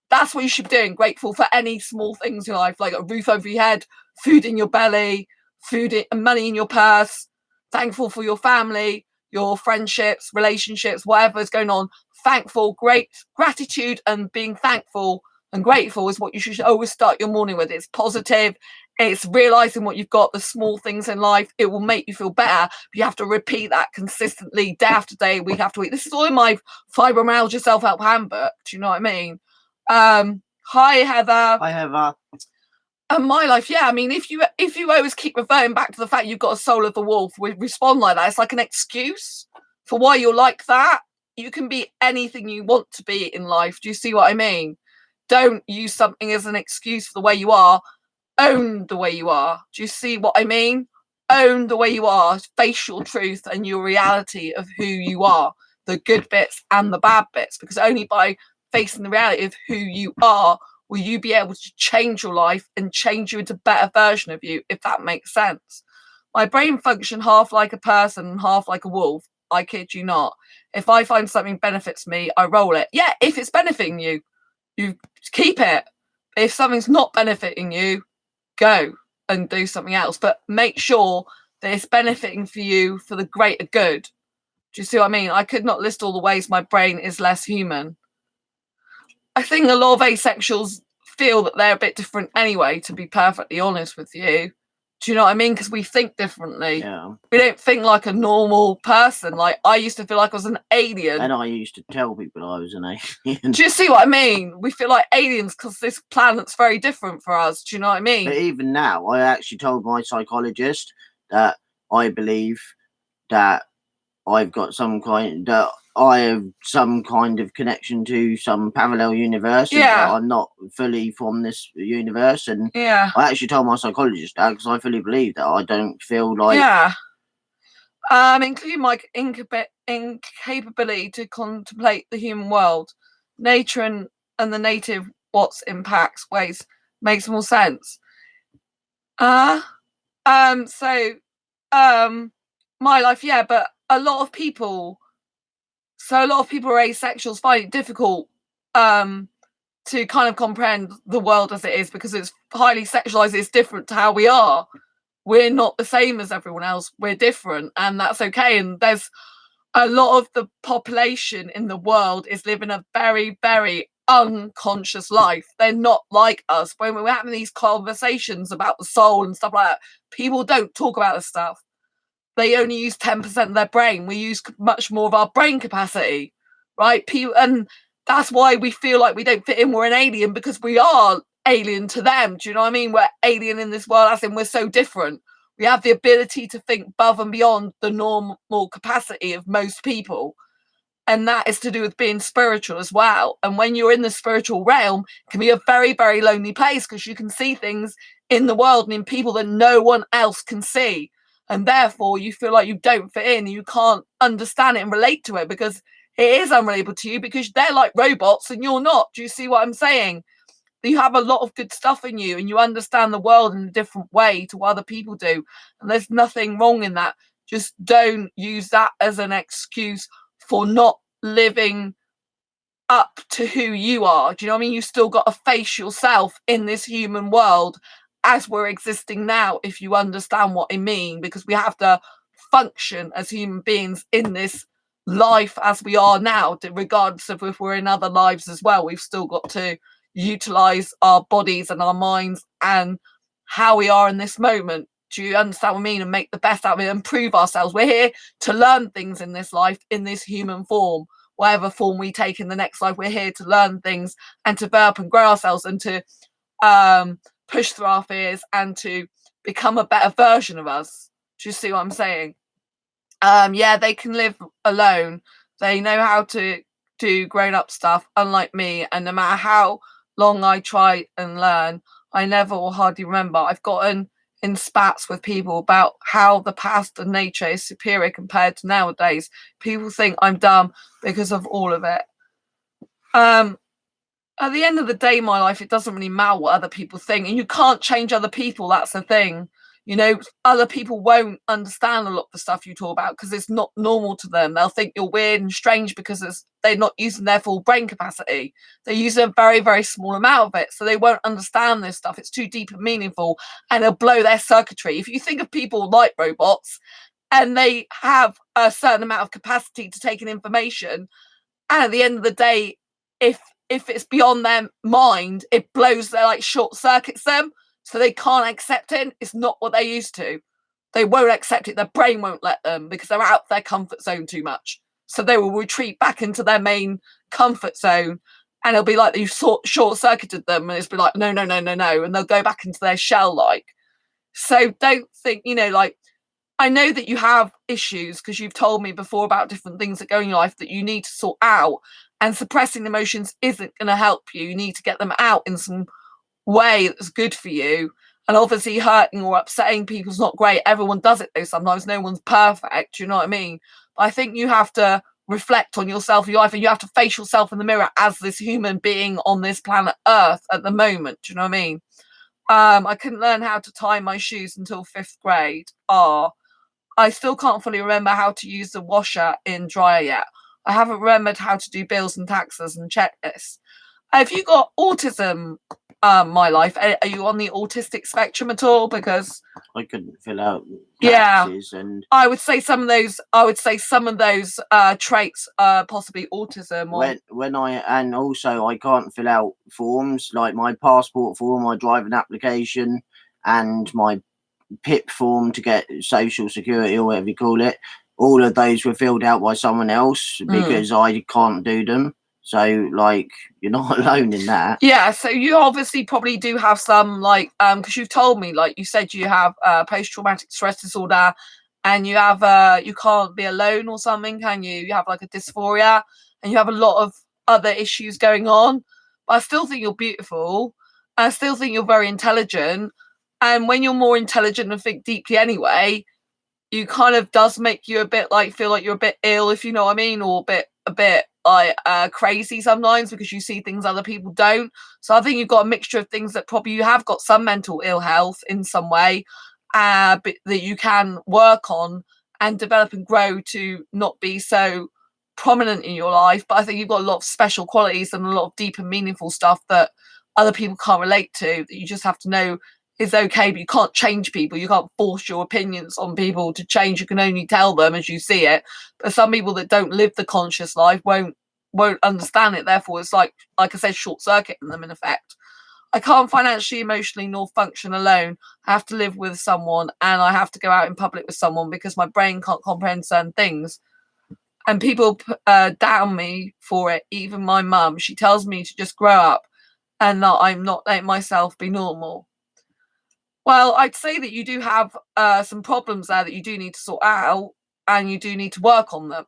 That's what you should be doing. Grateful for any small things in your life, like a roof over your head, food in your belly, and money in your purse. Thankful for your family, your friendships, relationships, whatever is going on. Thankful, great gratitude, and being thankful and grateful is what you should always start your morning with. It's positive, It's realizing what you've got, the small things in life. It will make you feel better. But you have to repeat that consistently, day after day, week after week. This is all in my fibromyalgia self-help handbook. Do you know what I mean? Hi, Heather. Hi, Heather. And my life, yeah. I mean, if you always keep reverting back to the fact you've got a soul of the wolf, we respond like that. It's like an excuse for why you're like that. You can be anything you want to be in life. Do you see what I mean? Don't use something as an excuse for the way you are. Own the way you are. Do you see what I mean? Own the way you are. Face your truth and your reality of who you are, the good bits and the bad bits, because only by facing the reality of who you are will you be able to change your life and change you into a better version of you, if that makes sense. My brain functions half like a person and half like a wolf. I kid you not. If I find something benefits me, I roll it. Yeah, if it's benefiting you, you keep it. If something's not benefiting you, go and do something else, but make sure that it's benefiting for you for the greater good. Do you see what I mean? I could not list all the ways my brain is less human. I think a lot of asexuals feel that they're a bit different anyway, to be perfectly honest with you. Do you know what I mean? Because we think differently. Yeah. We don't think like a normal person. Like, I used to feel like I was an alien. And I used to tell people I was an alien. Do you see what I mean? We feel like aliens because this planet's very different for us. Do you know what I mean? But even now, I actually told my psychologist that I believe that I've got I have some kind of connection to some parallel universe. And that I'm not fully from this universe. And I actually told my psychologist that because I fully believe that. I don't feel like... including my incapability to contemplate the human world, nature and the native what's impacts ways makes more sense. My life, yeah, but a lot of people are asexuals find it difficult to kind of comprehend the world as it is because it's highly sexualized. It's different to how we are. We're not the same as everyone else. We're different, and that's okay. And there's a lot of the population in the world is living a very, very unconscious life. They're not like us. When we're having these conversations about the soul and stuff like that, people don't talk about this stuff. They only use 10% of their brain. We use much more of our brain capacity, right? And that's why we feel like we don't fit in. We're an alien because we are alien to them. Do you know what I mean? We're alien in this world, as in we're so different. We have the ability to think above and beyond the normal capacity of most people. And that is to do with being spiritual as well. And when you're in the spiritual realm, it can be a very, very lonely place because you can see things in the world and in people that no one else can see. And therefore, you feel like you don't fit in and you can't understand it and relate to it because it is unrelatable to you because they're like robots and you're not. Do you see what I'm saying? You have a lot of good stuff in you and you understand the world in a different way to what other people do. And there's nothing wrong in that. Just don't use that as an excuse for not living up to who you are. Do you know what I mean? You still got to face yourself in this human world as we're existing now, if you understand what I mean, because we have to function as human beings in this life as we are now, regardless of if we're in other lives as well. We've still got to utilize our bodies and our minds and how we are in this moment. Do you understand what I mean? And make the best out of it and prove ourselves. We're here to learn things in this life, in this human form, whatever form we take in the next life. We're here to learn things and to develop and grow ourselves and to push through our fears and to become a better version of us. Do you see what I'm saying? They can live alone. They know how to do grown-up stuff, unlike me. And no matter how long I try and learn, I never or hardly remember. I've gotten in spats with people about how the past and nature is superior compared to nowadays. People think I'm dumb because of all of it. At the end of the day, my life, it doesn't really matter what other people think. And you can't change other people. That's the thing. You know, other people won't understand a lot of the stuff you talk about because it's not normal to them. They'll think you're weird and strange because they're not using their full brain capacity. They're using a very, very small amount of it. So they won't understand this stuff. It's too deep and meaningful and it'll blow their circuitry. If you think of people like robots and they have a certain amount of capacity to take in information, and at the end of the day, if it's beyond their mind, it blows their, like, short circuits them. So they can't accept it. It's not what they're used to. They won't accept it. Their brain won't let them because they're out of their comfort zone too much. So they will retreat back into their main comfort zone, and it'll be like you've short-circuited them, and it's be like, no, no, no, no, no. And they'll go back into their shell-like. So don't think, like, I know that you have issues because you've told me before about different things that go in your life that you need to sort out, and suppressing emotions isn't going to help you. You need to get them out in some way that's good for you. And obviously hurting or upsetting people's not great. Everyone does it though sometimes. No one's perfect. You know what I mean? But I think you have to reflect on yourself, your life, and you have to face yourself in the mirror as this human being on this planet Earth at the moment. Do you know what I mean? I couldn't learn how to tie my shoes until 5th grade. I still can't fully remember how to use the washer in dryer yet. I haven't remembered how to do bills and taxes and checklists. Have you got autism, my life? Are you on the autistic spectrum at all? Because I couldn't fill out taxes, and I would say some of those traits are possibly autism. And also I can't fill out forms like my passport form, my driving application, and my PIP form to get social security or whatever you call it. All of those were filled out by someone else because I can't do them. So, like, you're not alone in that. Yeah, so you obviously probably do have some, like, because you've told me, like, you said you have post-traumatic stress disorder, and you have, you can't be alone or something, can you? You have, like, a dysphoria, and you have a lot of other issues going on. But I still think you're beautiful. I still think you're very intelligent. And when you're more intelligent and think deeply anyway, you kind of does make you a bit, like, feel like you're a bit ill, if you know what I mean, or a bit like crazy sometimes because you see things other people don't. So I think you've got a mixture of things that probably you have got some mental ill health in some way, but that you can work on and develop and grow to not be so prominent in your life. But I think you've got a lot of special qualities and a lot of deep and meaningful stuff that other people can't relate to, that you just have to know is okay, but you can't change people. You can't force your opinions on people to change. You can only tell them as you see it. But some people that don't live the conscious life won't understand it. Therefore, it's like I said, short-circuiting them in effect. I can't financially, emotionally, nor function alone. I have to live with someone, and I have to go out in public with someone because my brain can't comprehend certain things. And people down me for it. Even my mum, she tells me to just grow up and that I'm not letting myself be normal. Well, I'd say that you do have some problems there that you do need to sort out, and you do need to work on them.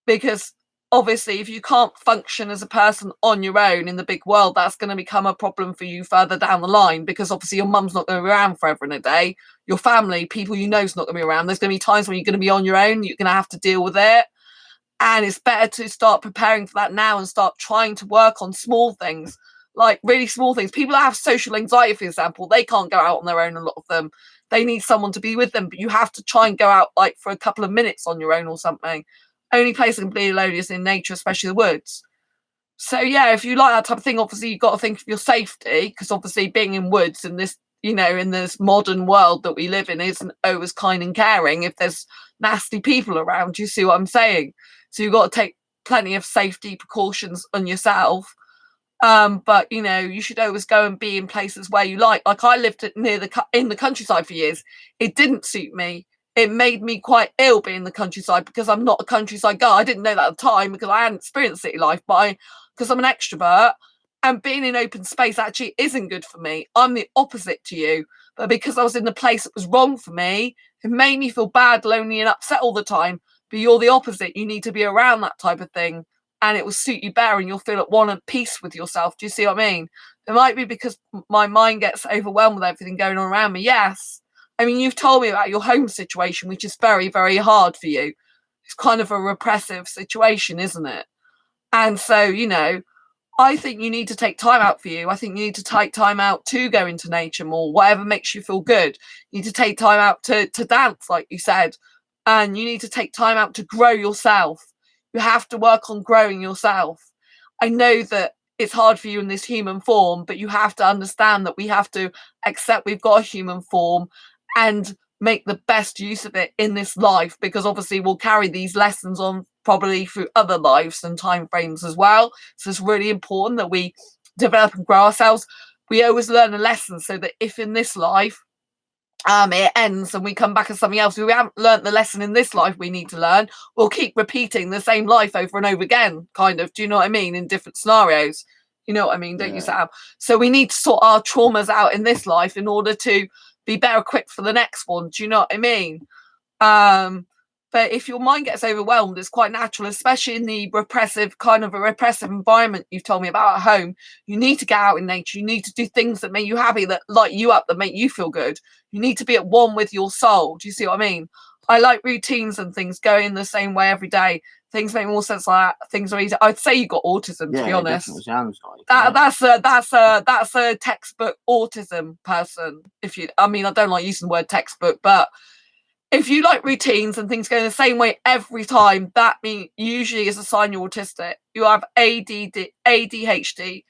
Because obviously, if you can't function as a person on your own in the big world, that's going to become a problem for you further down the line. Because obviously, your mum's not going to be around forever and a day. Your family, people you know, is not going to be around. There's going to be times when you're going to be on your own. You're going to have to deal with it. And it's better to start preparing for that now and start trying to work on small things. Like really small things. People that have social anxiety, for example, they can't go out on their own, a lot of them. They need someone to be with them, but you have to try and go out like for a couple of minutes on your own or something. Only place that can be alone is in nature, especially the woods. So yeah, if you like that type of thing, obviously you've got to think of your safety, because obviously being in woods in this, in this modern world that we live in isn't always kind and caring if there's nasty people around. You see what I'm saying? So you've got to take plenty of safety precautions on yourself. But you should always go and be in places where you like. Like I lived in the countryside for years. It didn't suit me. It made me quite ill being in the countryside because I'm not a countryside girl. I didn't know that at the time because I hadn't experienced city life. But because I'm an extrovert, and being in open space actually isn't good for me. I'm the opposite to you. But because I was in the place that was wrong for me, it made me feel bad, lonely, and upset all the time. But you're the opposite. You need to be around that type of thing, and it will suit you better, and you'll feel at one at peace with yourself. Do you see what I mean? It might be because my mind gets overwhelmed with everything going on around me. Yes. I mean, you've told me about your home situation, which is very, very hard for you. It's kind of a repressive situation, isn't it? And so, I think you need to take time out for you. I think you need to take time out to go into nature more, whatever makes you feel good. You need to take time out to dance, like you said. And you need to take time out to grow yourself. You have to work on growing yourself. I know that it's hard for you in this human form, but you have to understand that we have to accept we've got a human form and make the best use of it in this life, because obviously we'll carry these lessons on probably through other lives and time frames as well. So it's really important that we develop and grow ourselves. we always learn a lesson, so that if in this life it ends and we come back as something else, we haven't learned the lesson in this life we need to learn, we'll keep repeating the same life over and over again, kind of. Do you know what I mean? In different scenarios. You know what I mean, don't you, Sam? So we need to sort our traumas out in this life in order to be better equipped for the next one. Do you know what I mean? But if your mind gets overwhelmed, it's quite natural, especially in the repressive environment you've told me about at home. You need to get out in nature. You need to do things that make you happy, that light you up, that make you feel good. You need to be at one with your soul. Do you see what I mean? I like routines and things going the same way every day. Things make more sense like that. Things are easy. I'd say you got autism, to be honest. It sounds like that's a textbook autism person. I don't like using the word textbook, but if you like routines and things going the same way every time, that usually is a sign you're autistic. You have ADHD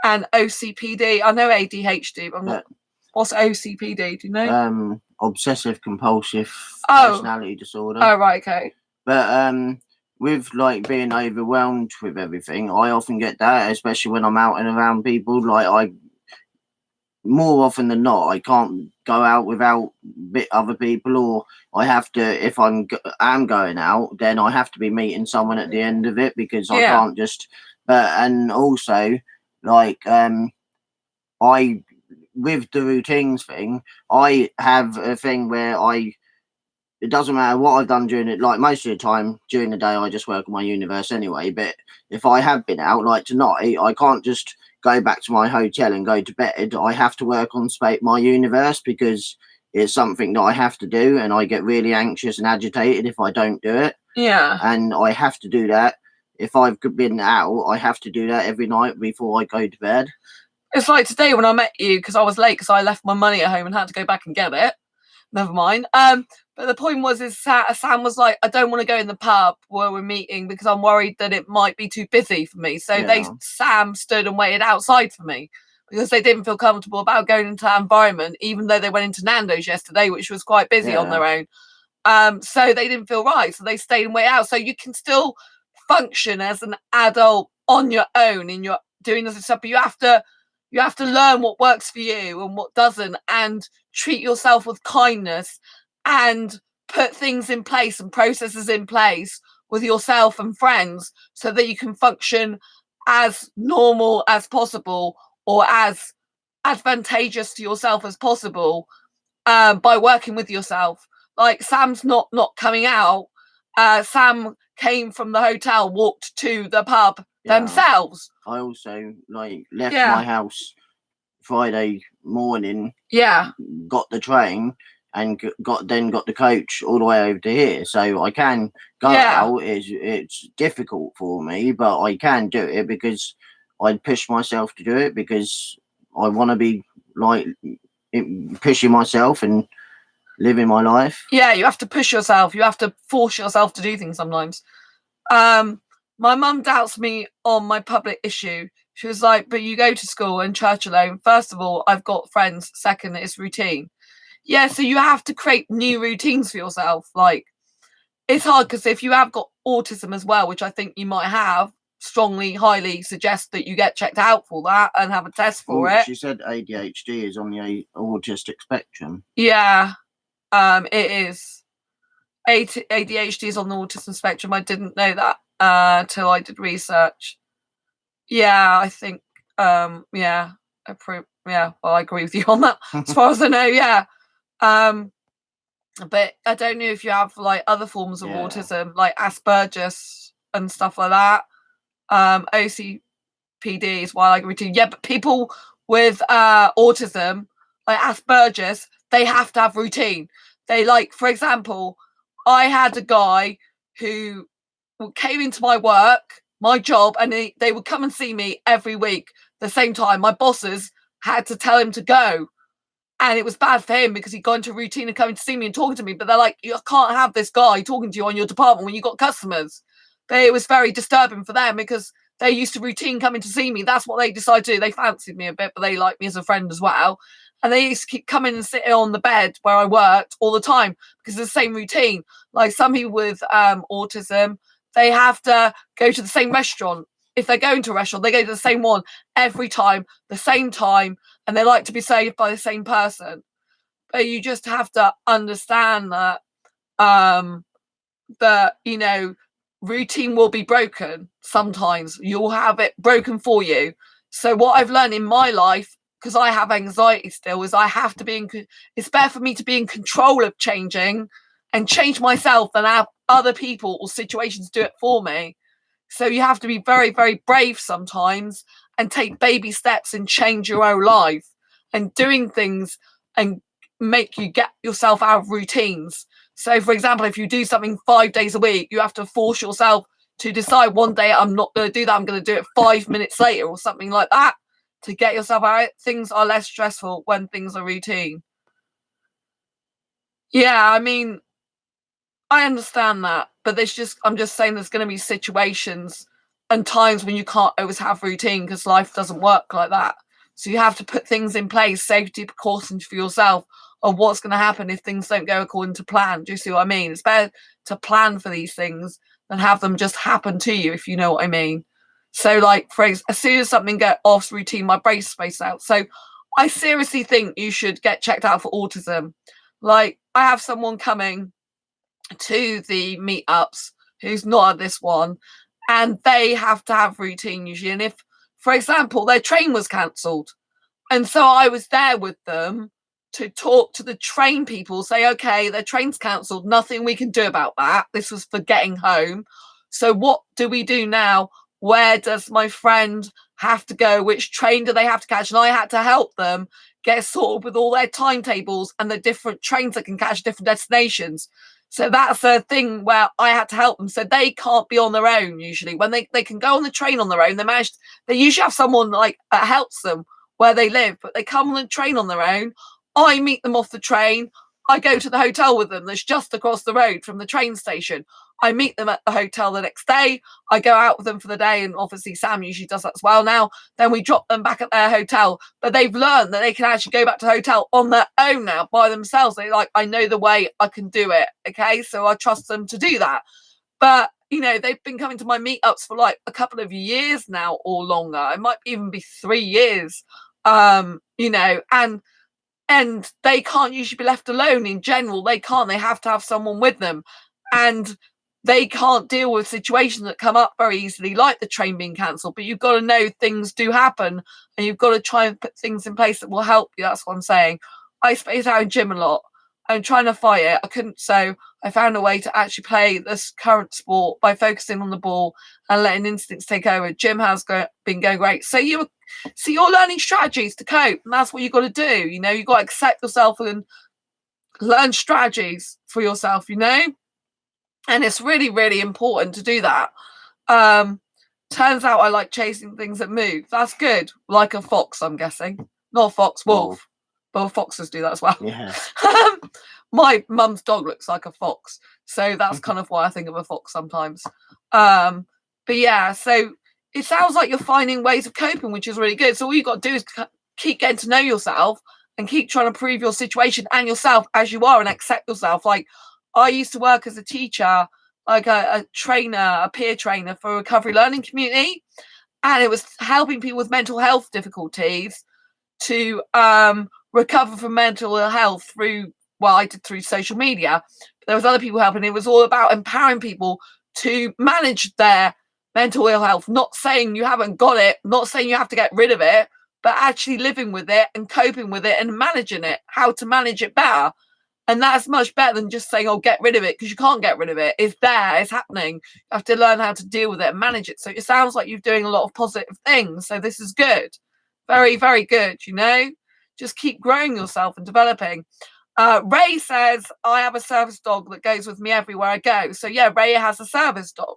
and OCPD. I know ADHD, but I'm not. What's OCPD? Do you know? Obsessive compulsive personality disorder. Oh, right, okay. But with like being overwhelmed with everything, I often get that, especially when I'm out and around people. Like more often than not, I can't go out without other people, or I have to, if I'm going out, then I have to be meeting someone at the end of it, because I can't just. And also, like with the routines thing, I have a thing where it doesn't matter what I've done during it. Like most of the time during the day, I just work on my universe anyway. But if I have been out, like tonight, I can't just go back to my hotel and go to bed. I have to work on my universe, because it's something that I have to do, and I get really anxious and agitated if I don't do it. Yeah. And I have to do that. If I've been out, I have to do that every night before I go to bed. It's like today when I met you, because I was late because I left my money at home and had to go back and get it. Never mind. But the point is Sam was like, I don't want to go in the pub where we're meeting because I'm worried that it might be too busy for me. So Sam stood and waited outside for me because they didn't feel comfortable about going into that environment, even though they went into Nando's yesterday, which was quite busy on their own. So they didn't feel right. So they stayed and waited out. So you can still function as an adult on your own in your doing this stuff, but you have to learn what works for you and what doesn't, and treat yourself with kindness and put things in place and processes in place with yourself and friends so that you can function as normal as possible, or as advantageous to yourself as possible, by working with yourself. Like Sam's not coming out. Sam came from the hotel, walked to the pub themselves. I also left my house Friday morning. Got the train and got the coach all the way over to here, so I can go out. It's difficult for me, but I can do it because I push myself to do it, because I want to be like pushing myself and living my life. Yeah, you have to push yourself. You have to force yourself to do things sometimes. My mum doubts me on my public issue. She was like, but you go to school and church alone. First of all, I've got friends. Second, it's routine. Yeah, so you have to create new routines for yourself. Like, it's hard because if you have got autism as well, which I think you might have, highly suggest that you get checked out for that and have a test for it. She said ADHD is on the autistic spectrum. Yeah, it is. ADHD is on the autism spectrum. I didn't know that till I did research. Yeah, I think, well, I agree with you on that. As far as I know, yeah. But I don't know if you have like other forms of autism, like Asperger's and stuff like that. OCPD is why I agree to. Yeah, but people with autism, like Asperger's, they have to have routine. They like, for example, I had a guy who came into my job, and they would come and see me every week the same time. My bosses had to tell him to go, and it was bad for him because he'd gone into a routine of coming to see me and talking to me. But they're like, you can't have this guy talking to you on your department when you got customers. But it was very disturbing for them because they used to routine coming to see me. That's what they decided to do. They fancied me a bit, but they liked me as a friend as well. And they used to keep coming and sitting on the bed where I worked all the time because it's the same routine. Like some people with autism, they have to go to the same restaurant. If they're going to a restaurant, they go to the same one every time, the same time, and they like to be saved by the same person. But you just have to understand that routine will be broken sometimes. You'll have it broken for you. So what I've learned in my life, because I have anxiety still, is I have to be it's better for me to be in control of changing and change myself than have other people or situations do it for me. So you have to be very, very brave sometimes and take baby steps and change your own life and doing things and make you get yourself out of routines. So, for example, if you do something 5 days a week, you have to force yourself to decide one day, I'm not going to do that. I'm going to do it 5 minutes later or something like that to get yourself out. Things are less stressful when things are routine. Yeah, I mean, I understand that, but I'm just saying there's going to be situations and times when you can't always have routine because life doesn't work like that. So you have to put things in place, safety precautions for yourself of what's going to happen if things don't go according to plan. Do you see what I mean? It's better to plan for these things than have them just happen to you, if you know what I mean. So, like, for as soon as something gets off routine, my brain spaced out. So I seriously think you should get checked out for autism. Like, I have someone coming to the meetups who's not at this one, and they have to have routine usually. And if, for example, their train was cancelled, and so I was there with them to talk to the train people, say, okay, their train's cancelled, nothing we can do about that. This was for getting home. So what do we do now? Where does my friend have to go? Which train do they have to catch? And I had to help them get sorted with all their timetables and the different trains that can catch different destinations. So that's a thing where I had to help them. So they can't be on their own usually. When they can go on the train on their own, they usually have someone like that helps them where they live, but they come on the train on their own. I meet them off the train. I go to the hotel with them that's just across the road from the train station. I meet them at the hotel the next day. I go out with them for the day, and obviously Sam usually does that as well now. Then we drop them back at their hotel. But they've learned that they can actually go back to the hotel on their own now by themselves. I know the way, I can do it. Okay, so I trust them to do that. But they've been coming to my meetups for like a couple of years now or longer. It might even be 3 years. And they can't usually be left alone in general. They can't. They have to have someone with them. And they can't deal with situations that come up very easily, like the train being cancelled. But you've got to know things do happen, and you've got to try and put things in place that will help you. That's what I'm saying. I space out in gym a lot. I'm trying to fight it. I couldn't, so I found a way to actually play this current sport by focusing on the ball and letting instincts take over. Gym has been going great. So you're learning strategies to cope, and that's what you've got to do. You've got to accept yourself and learn strategies for yourself, and it's really, really important to do that. Turns out I like chasing things that move. That's good. Like a fox, I'm guessing. Not a fox, wolf. But foxes do that as well. Yeah. My mum's dog looks like a fox, so that's kind of why I think of a fox sometimes. But yeah, so it sounds like you're finding ways of coping, which is really good. So all you've got to do is keep getting to know yourself and keep trying to improve your situation and yourself as you are and accept yourself. Like, I used to work as a teacher, like a trainer, a peer trainer for a recovery learning community, and it was helping people with mental health difficulties to recover from mental ill health through social media. But there was other people helping. It was all about empowering people to manage their mental ill health, not saying you haven't got it, not saying you have to get rid of it, but actually living with it and coping with it and managing it, how to manage it better. And that's much better than just saying, oh, get rid of it, because you can't get rid of it. It's there, it's happening. You have to learn how to deal with it and manage it. So it sounds like you're doing a lot of positive things. So this is good. Very, very good, Just keep growing yourself and developing. Ray says, I have a service dog that goes with me everywhere I go. So yeah, Ray has a service dog,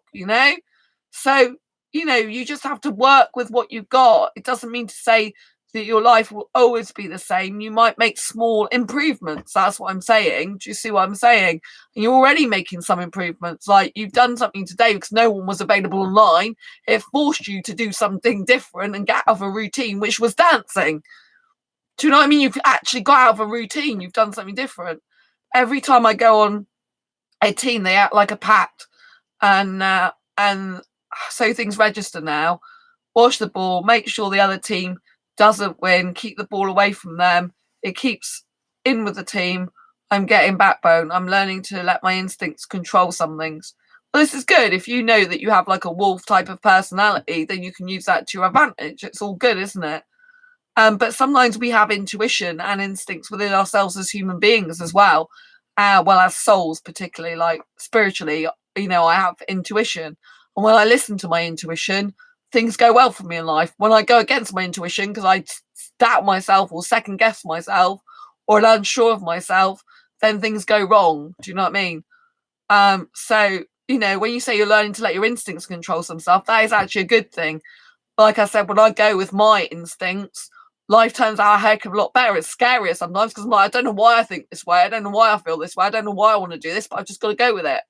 So, you just have to work with what you've got. It doesn't mean to say that your life will always be the same. You might make small improvements. That's what I'm saying. Do you see what I'm saying? And you're already making some improvements. Like, you've done something today because no one was available online. It forced you to do something different and get out of a routine, which was dancing. Do you know what I mean? You've actually got out of a routine. You've done something different. Every time I go on a team, they act like a pact. And so things register now. Wash the ball, make sure the other team doesn't win, keep the ball away from them. It keeps in with the team. I'm getting backbone. I'm learning to let my instincts control some things. Well, this is good. If you know that you have like a wolf type of personality, then you can use that to your advantage. It's all good, isn't it? But sometimes we have intuition and instincts within ourselves as human beings as well. Well, as souls, particularly, like spiritually, I have intuition. And when I listen to my intuition, things go well for me in life. When I go against my intuition, because I doubt myself or second guess myself or am unsure of myself, then things go wrong. Do you know what I mean? So, when you say you're learning to let your instincts control some stuff, that is actually a good thing. Like I said, when I go with my instincts, life turns out a heck of a lot better. It's scarier sometimes because I don't know why I think this way. I don't know why I feel this way. I don't know why I want to do this, but I've just got to go with it.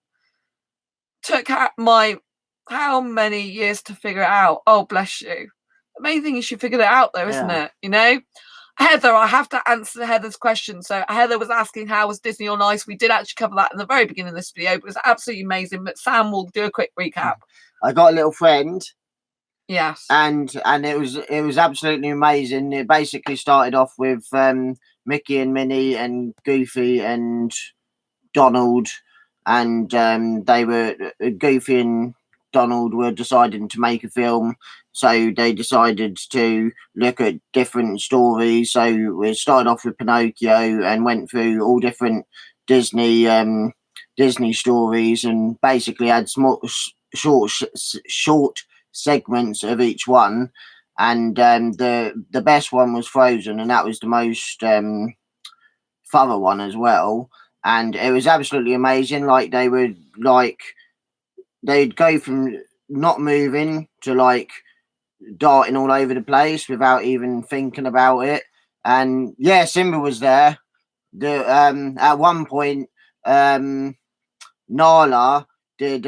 Took how many years to figure it out? Oh, bless you. The main thing is you figured it out, though, isn't it? Heather, I have to answer Heather's question. So Heather was asking, how was Disney on Ice? We did actually cover that in the very beginning of this video. It was absolutely amazing. But Sam will do a quick recap. I got a little friend. Yes. And it was absolutely amazing. It basically started off with Mickey and Minnie and Goofy and Donald, and they were Goofy and Donald were deciding to make a film, so they decided to look at different stories. So we started off with Pinocchio and went through all different Disney stories, and basically had small short segments of each one. And the best one was Frozen, and that was the most thorough one as well. And it was absolutely amazing. Like they'd go from not moving to like darting all over the place without even thinking about it. And yeah, Simba was there. At one point, Nala did.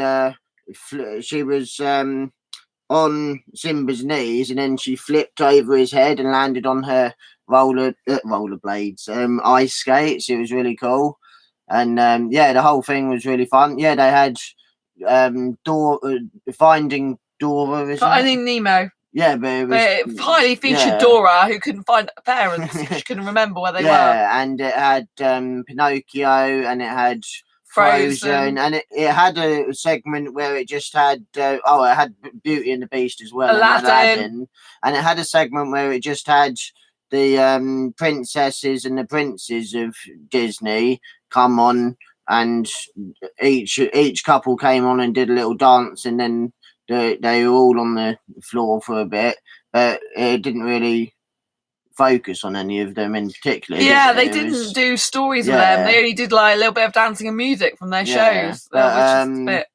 She was on Simba's knees, and then she flipped over his head and landed on her rollerblades, ice skates. It was really cool. And the whole thing was really fun. Yeah, they had Finding Dora. Finding Nemo. Yeah, but it highly featured Dora, who couldn't find parents. She couldn't remember where they were. Yeah, and it had Pinocchio, and it had Frozen, and it had a segment where it just had it had Beauty and the Beast as well, Aladdin. And it had a segment where it just had the princesses and the princes of Disney come on, and each couple came on and did a little dance, and then they were all on the floor for a bit, but it didn't really focus on any of them in particular. Yeah, they didn't do stories with them. They only did like a little bit of dancing and music from their shows, which is a bit.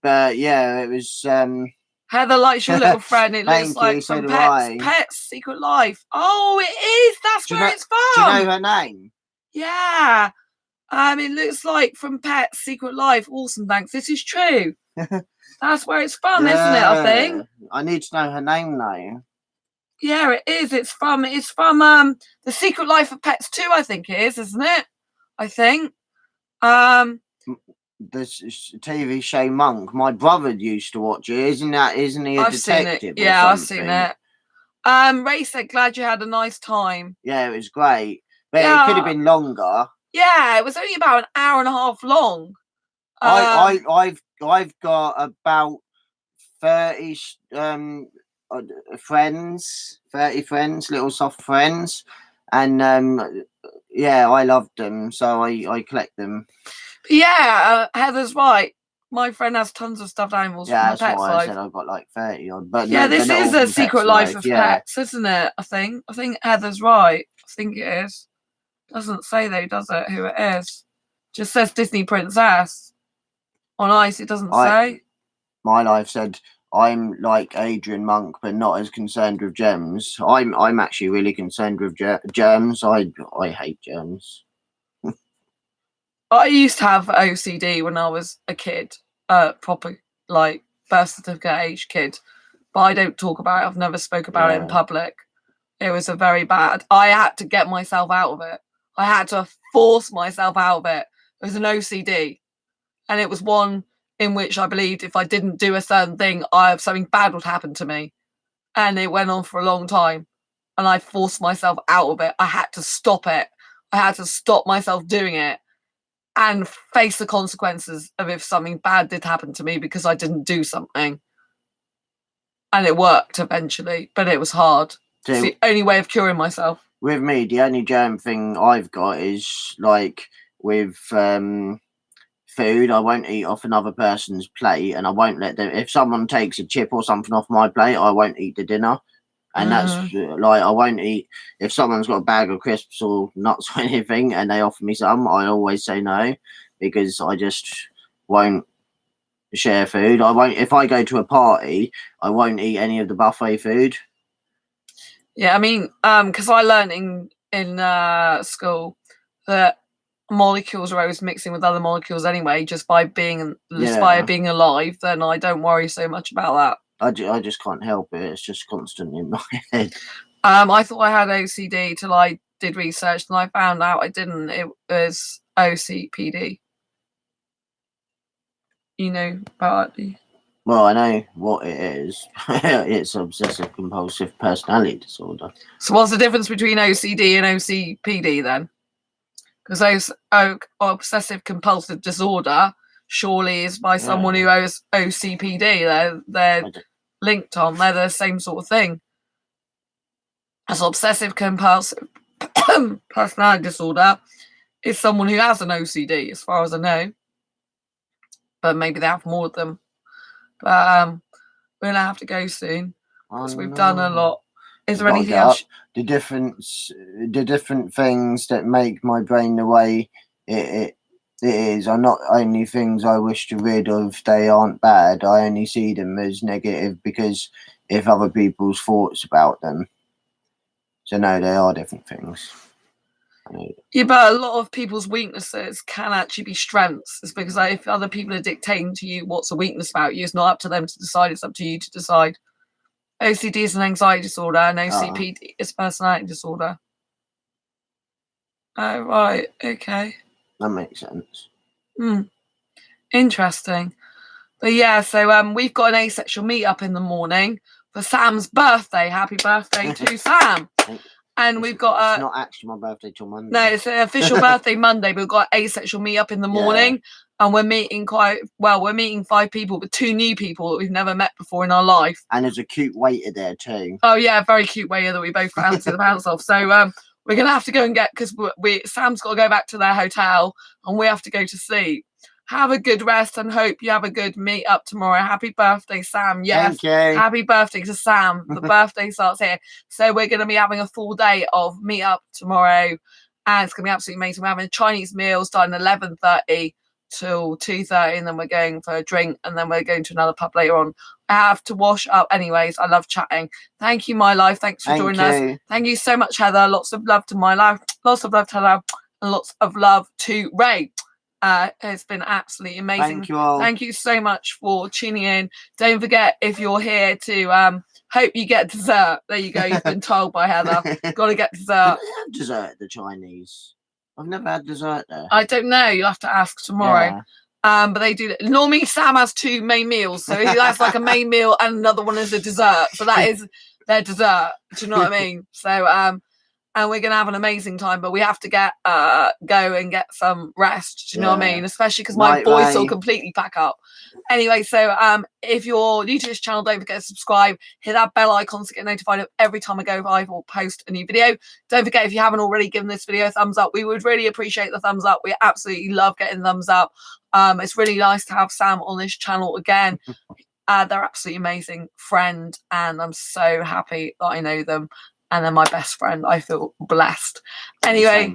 But yeah, it was. Heather likes your little friend. It looks like from Pets Secret Life. Oh, it is. That's where it's from. Do you know her name? Yeah. It looks like from Pets Secret Life. Awesome, thanks. This is true. That's where it's from, isn't it? I think. I need to know her name now. Yeah, it is. It's from The Secret Life of Pets 2, I think it is, isn't it? I think. This TV show Monk. My brother used to watch it. Isn't he a detective? Yeah, I've seen it. Ray said, glad you had a nice time. Yeah, it was great. But it could have been longer. Yeah, it was only about an hour and a half long. I've got about 30 friends, little soft friends, and I loved them, so I collect them. Yeah, Heather's right. My friend has tons of stuffed animals. Yeah, from that's why I said I've got like 30 odd. But yeah, this is a Secret Life of Pets, isn't it? I think Heather's right. I think it is. Doesn't say though, does it? Who it is? Just says Disney Princess on Ice. It doesn't say. My life said I'm like Adrian Monk, but not as concerned with germs. I'm actually really concerned with germs. I hate germs. I used to have OCD when I was a kid, proper like birth certificate age kid, but I don't talk about it. I've never spoke about it in public. It was a very bad. I had to get myself out of it. I had to force myself out of it. It was an OCD, and it was one in which I believed if I didn't do a certain thing, something bad would happen to me, and it went on for a long time. and I forced myself out of it. I had to stop it. I had to stop myself doing it and face the consequences of if something bad did happen to me because I didn't do something. And it worked eventually, but it was hard. So, it's the only way of curing myself. With me, the only germ thing I've got is like with food. I won't eat off another person's plate, and I won't let them. If someone takes a chip or something off my plate, I won't eat the dinner. And that's like, I won't eat if someone's got a bag of crisps or nuts or anything and they offer me some. I always say no, because I just won't share food. I won't. If I go to a party, I won't eat any of the buffet food. Yeah, I mean, because I learned in school that molecules are always mixing with other molecules anyway, just by being alive. Then I don't worry so much about that. I just can't help it. It's just constant in my head. I thought I had OCD till I did research, and I found out I didn't. It was OCPD. You know about it? Well, I know what it is. It's obsessive compulsive personality disorder. So what's the difference between OCD and OCPD then? Because obsessive compulsive disorder surely is by someone who has OCPD. They're linked on. They're the same sort of thing. As obsessive compulsive personality disorder is someone who has an OCD, as far as I know. But maybe they have more of them. But we're gonna have to go soon because we've done a lot. Is there anything else? The different things that make my brain the way it is are not only things I wish to rid of. They aren't bad. I only see them as negative because if other people's thoughts about them. So no, they are different things. Yeah, but a lot of people's weaknesses can actually be strengths. It's because if other people are dictating to you what's a weakness about you, it's not up to them to decide. It's up to you to decide. OCD is an anxiety disorder, and OCPD is a personality disorder. Oh, right. Okay. That makes sense. Interesting. But yeah, so we've got an asexual meetup in the morning for Sam's birthday. Happy birthday to Sam. And we've got it's not actually my birthday till Monday. No, it's an official birthday Monday, but we've got asexual meetup in the morning, and we're meeting we're meeting 5 people, but 2 new people that we've never met before in our life. And there's a cute waiter there too. Oh yeah, very cute waiter that we both fancy the pants off. So we're gonna have to go and get, because Sam's got to go back to their hotel, and we have to go to sleep. Have a good rest and hope you have a good meet up tomorrow. Happy birthday, Sam. Yes. Thank you. Happy birthday to Sam. The birthday starts here. So we're going to be having a full day of meet up tomorrow. And it's going to be absolutely amazing. We're having a Chinese meal starting at 11:30 till 2:30. And then we're going for a drink. And then we're going to another pub later on. I have to wash up anyways. I love chatting. Thank you, my life. Thanks for joining us. Thank you so much, Heather. Lots of love to my life. Lots of love to Heather. And lots of love to Ray. It's been absolutely amazing. Thank you all. Thank you so much for tuning in. Don't forget, if you're here to hope you get dessert. There you go. You've been told by Heather. Got to get dessert. Do they have dessert at the Chinese? I've never had dessert there. I don't know. You'll have to ask tomorrow. But they do. Normally, Sam has 2 main meals, so that's like a main meal and another one is a dessert. So that is their dessert. Do you know what I mean? So and we're going to have an amazing time, but we have to go and get some rest. Do you know what I mean? Especially because my voice will completely pack up. Anyway, so if you're new to this channel, don't forget to subscribe. Hit that bell icon to get notified of every time I go live or post a new video. Don't forget, if you haven't already given this video a thumbs up, we would really appreciate the thumbs up. We absolutely love getting thumbs up. It's really nice to have Sam on this channel again. They're absolutely amazing friend, and I'm so happy that I know them. And they're my best friend. I feel blessed. Anyway,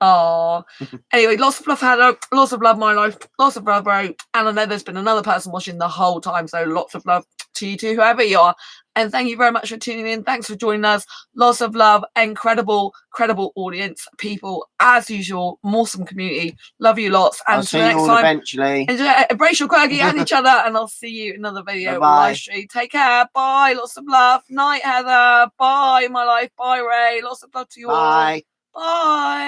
anyway, lots of love, Heather. Lots of love, my life. Lots of love, Ray. And I know there's been another person watching the whole time, so lots of love to you too, whoever you are. And thank you very much for tuning in. Thanks for joining us. Lots of love. Incredible, credible audience, people, as usual. Awesome community. Love you lots. And I'll see you all eventually. Embrace your quirky and each other. And I'll see you in another video or live stream. Take care. Bye. Lots of love. Night, Heather. Bye, my life. Bye, Ray. Lots of love to you all. Bye. Bye.